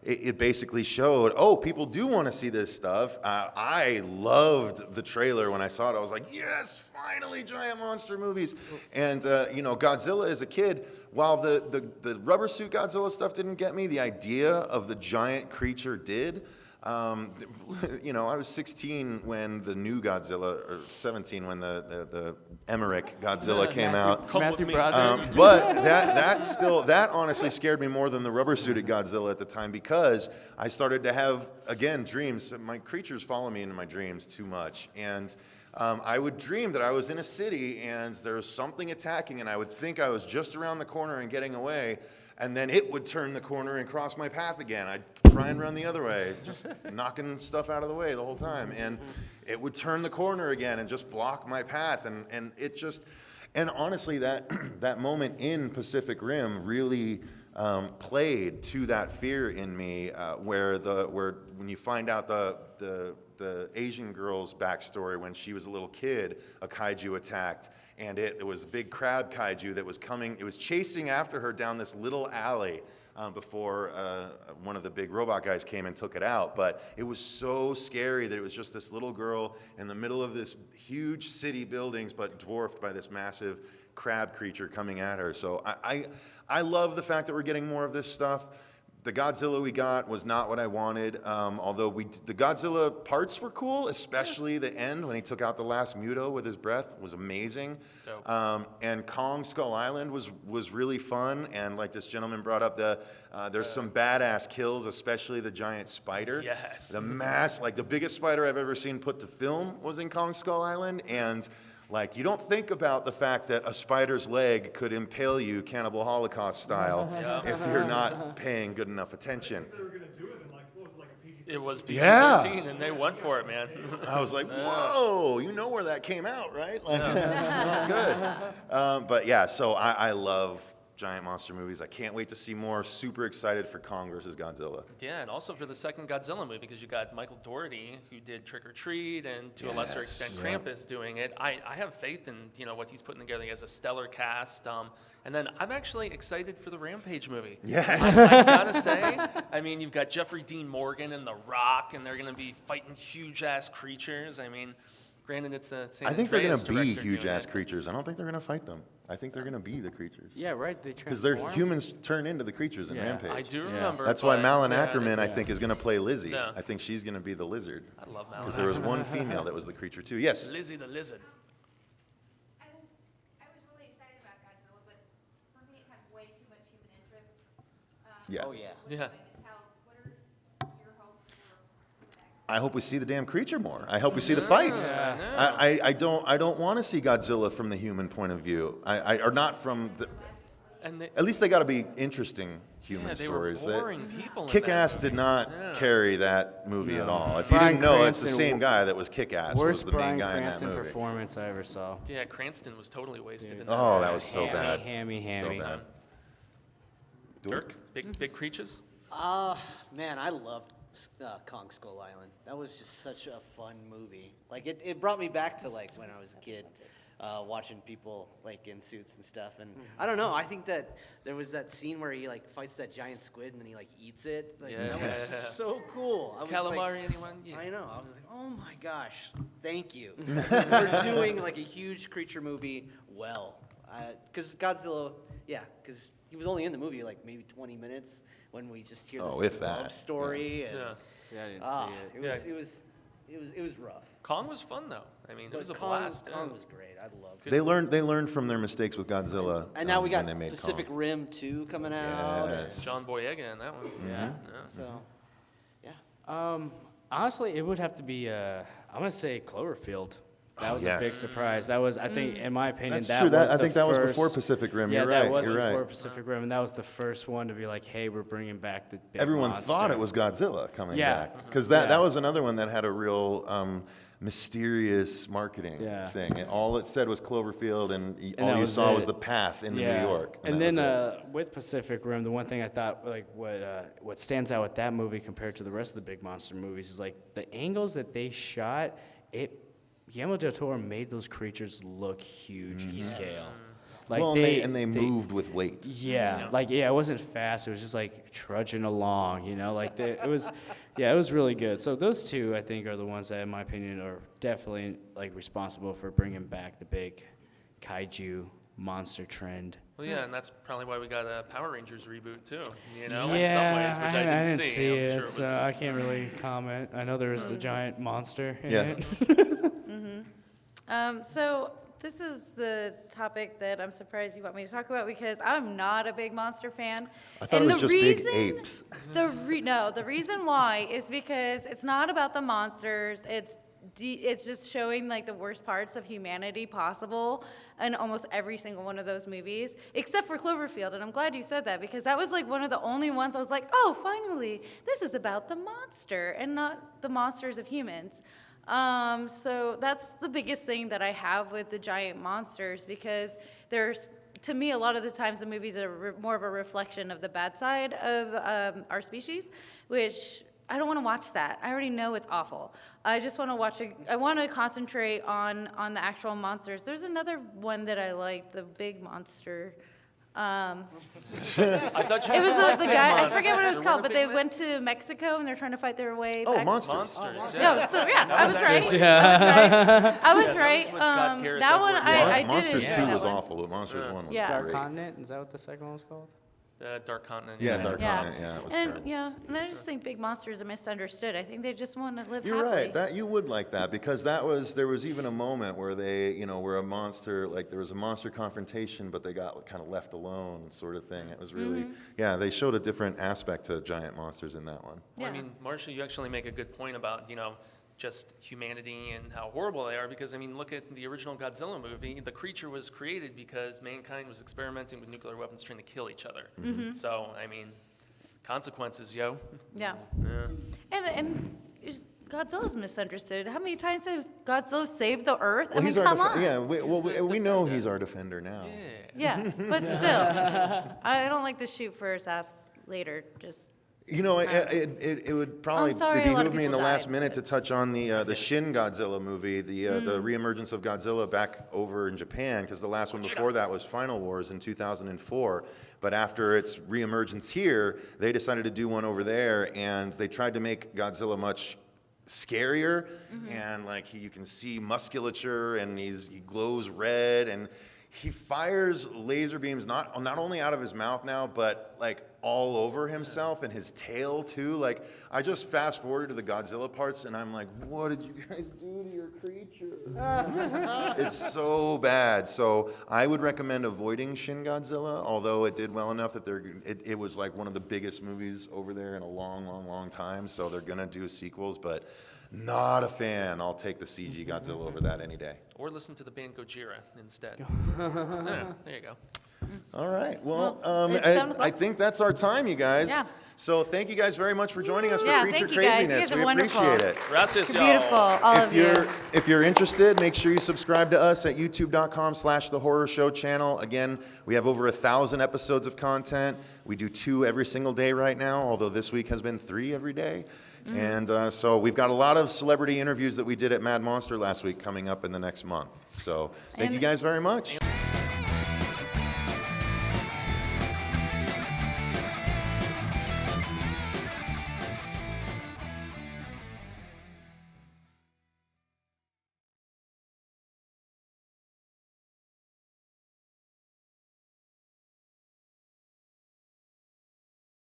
It basically showed, people do want to see this stuff. I loved the trailer when I saw it. I was like, yes, finally, giant monster movies. And, Godzilla as a kid, while the rubber suit Godzilla stuff didn't get me, the idea of the giant creature did. I was 16 when the new Godzilla, or 17 when the Emmerich Godzilla came out. Matthew Broderick. But that honestly scared me more than the rubber suited Godzilla at the time because I started to have, again, dreams. My creatures follow me into my dreams too much. And I would dream that I was in a city and there was something attacking and I would think I was just around the corner and getting away. And then it would turn the corner and cross my path again. I'd try and run the other way, just knocking stuff out of the way the whole time. And it would turn the corner again and just block my path. And it just, and honestly, that moment in Pacific Rim really played to that fear in me, where when you find out the Asian girl's backstory when she was a little kid, a kaiju attacked, and it was a big crab kaiju that was coming. It was chasing after her down this little alley before one of the big robot guys came and took it out. But it was so scary that it was just this little girl in the middle of this huge city buildings, but dwarfed by this massive crab creature coming at her. So I love the fact that we're getting more of this stuff. The Godzilla we got was not what I wanted, although the Godzilla parts were cool, especially the end when he took out the last Muto with his breath was amazing. And Kong Skull Island was really fun, and like this gentleman brought up, there's some badass kills, especially the giant spider. Yes. The biggest spider I've ever seen put to film was in Kong Skull Island, and you don't think about the fact that a spider's leg could impale you Cannibal Holocaust style if you're not paying good enough attention. They were going to do it in like a PG-13 It was Yeah. PG-13, and they went for it, man. I was like, whoa, you know where that came out, right? Like, that's not good. But yeah, so I love giant monster movies. I can't wait to see more. Super excited for Kong versus Godzilla. Yeah, and also for the second Godzilla movie, because you got Michael Dougherty, who did Trick or Treat, and to a lesser extent Krampus doing it. I have faith in what he's putting together. He has a stellar cast. And then I'm actually excited for the Rampage movie. Yes. I gotta say, I mean, you've got Jeffrey Dean Morgan and The Rock, and they're gonna be fighting huge-ass creatures. I mean, granted, it's the San I think they're going Andreas to be director doing huge-ass it. creatures. I don't think they're going to fight them. I think they're going to be the creatures. Yeah, right. They Because they're transform. humans turn into the creatures in Yeah. Rampage. I do remember. That's why but, Malin yeah, Ackerman, I think, is going to play Lizzie. Yeah. I think she's going to be the lizard. I love Malin. Because there was one female that was the creature, too. Yes. Lizzie the Lizard. I was really excited about Godzilla, but for me it had way too much human interest. Yeah. Oh, yeah. Yeah. What are your hopes for the next? I hope we see the damn creature more. I hope we see the fights. I don't want to see Godzilla from the human point of view. Or not from the. And they, At least they got to be interesting human yeah, they stories. were boring people in Kick-Ass that did movie. not Yeah. carry that movie at all. If you Bryan didn't know, it's the Cranston, same guy that was Kick-Ass was Worst the main Bryan guy in that Cranston movie. performance I ever saw. Yeah, Cranston was totally wasted in that. Oh, that was so Hammy, bad. hammy. So bad. Dirk, big creatures. Man, I loved Kong Skull Island. That was just such a fun movie. Like it brought me back to like when I was a kid, watching people like in suits and stuff. And I don't know. I think that there was that scene where he like fights that giant squid and then he like eats it. Like, Yeah. that was so cool. I was Calamari, like, anyone? Yeah. I know. I was like, oh my gosh, thank you for doing like a huge creature movie well. Because Godzilla, yeah, because he was only in the movie like maybe 20 minutes when we just hear Oh, this if love that. story. And, Yeah. Yeah, I didn't ah, see it. it was rough. Kong was fun though. I mean, it was a Kong, blast. Kong yeah. was great. I loved it. They learned from their mistakes with Godzilla. And now we got when they made Pacific Kong. Rim 2 coming out. and Yes. John Boyega in that one. Yeah. So, yeah. Honestly, it would have to be. I'm gonna say Cloverfield. That was a big yes. surprise. That was, I think, in my opinion, That's that true. was I the think that was first- before Pacific Rim. Yeah, You're that right. was You're before right. Pacific Rim, and that was the first one to be like, "Hey, we're bringing back the big Everyone monster." thought it was Godzilla coming Yeah. back because that Yeah. was another one that had a real mysterious marketing Yeah. thing. And all it said was Cloverfield, and all that you was saw it. was the path into Yeah. New York. And that then was it. with Pacific Rim, the one thing I thought, like, what stands out with that movie compared to the rest of the big monster movies is like the angles that they shot. Guillermo del Toro made those creatures look huge in scale. Like well, and they moved with weight. Yeah, like it wasn't fast. It was just like trudging along, Like it was, it was really good. So those two, I think, are the ones that, in my opinion, are definitely like responsible for bringing back the big kaiju monster trend. Well, yeah, and that's probably why we got a Power Rangers reboot too. In some Yeah, ways, which I didn't see. I'm it, sure it so was- I can't really comment. I know there was a giant monster in Yeah. it. So this is the topic that I'm surprised you want me to talk about because I'm not a big monster fan. I thought And it was the just big reason- apes. The reason why is because it's not about the monsters. It's just showing like the worst parts of humanity possible in almost every single one of those movies, except for Cloverfield. And I'm glad you said that because that was like one of the only ones I was like, oh, finally, this is about the monster and not the monsters of humans. So that's the biggest thing that I have with the giant monsters because to me, a lot of the times the movies are more of a reflection of the bad side of our species, which I don't want to watch that. I already know it's awful. I just want to watch I want to concentrate on the actual monsters. There's another one that I like, the big monster. I thought you It was the guy, I Monster. forget what it was There called, were but big they went to Mexico and they're trying to fight their way Oh, back. monsters. monsters. No, so yeah, I was right. Yeah. I was that right. was with God Garrett That one, Edwards. I did Monsters enjoy 2 that was one. awful, but Monsters 1 was Yeah. Dark great. Continent, is that what the second one was called? Dark Continent. Yeah, Dark Yeah. Continent. Yeah, it was And terrible. and I just think big monsters are misunderstood. I think they just want to live You're happily. right. That you would like that because there was even a moment where where a monster, like there was a monster confrontation, but they got kind of left alone, sort of thing. It was really, they showed a different aspect to giant monsters in that one. Well, I Yeah. mean, Marcia, you actually make a good point about, just humanity and how horrible they are because, I mean, look at the original Godzilla movie. The creature was created because mankind was experimenting with nuclear weapons trying to kill each other. So, I mean, consequences, yo. Yeah. Yeah. And and Godzilla's misunderstood. How many times has Godzilla saved the Earth? Well, I mean, he's our come on. yeah. We know he's our defender now. Yeah, but still, I don't like to shoot first, ask later. Just You know, it would probably I'm sorry, a lot of behoove me in the people last died, minute to but- touch on the Shin Godzilla movie, the reemergence of Godzilla back over in Japan, because the last one before that was Final Wars in 2004. But after its reemergence here, they decided to do one over there, and they tried to make Godzilla much scarier, and like you can see musculature, and he glows red, and he fires laser beams not only out of his mouth now, but like all over himself and his tail too. Like I just fast forwarded to the Godzilla parts, and I'm like, what did you guys do to your creature? It's so bad. So I would recommend avoiding Shin Godzilla, although it did well enough that it was like one of the biggest movies over there in a long time. So they're gonna do sequels, but not a fan. I'll take the CG Godzilla over that any day. Or listen to the band Gojira instead. Yeah, there you go. All right. Well, it sounded I like- think that's our time, you guys. Yeah. So thank you guys very much for joining us Yeah, for Creature thank you guys. You Craziness. guys are We wonderful. appreciate it. Gracias, You're y'all. beautiful, all of you. If you're interested, make sure you subscribe to us at youtube.com/The Horror Show channel. Again, we have over 1,000 episodes of content. We do 2 every single day right now, although this week has been 3 every day. And so we've got a lot of celebrity interviews that we did at Mad Monster last week coming up in the next month. So thank you And- guys very much.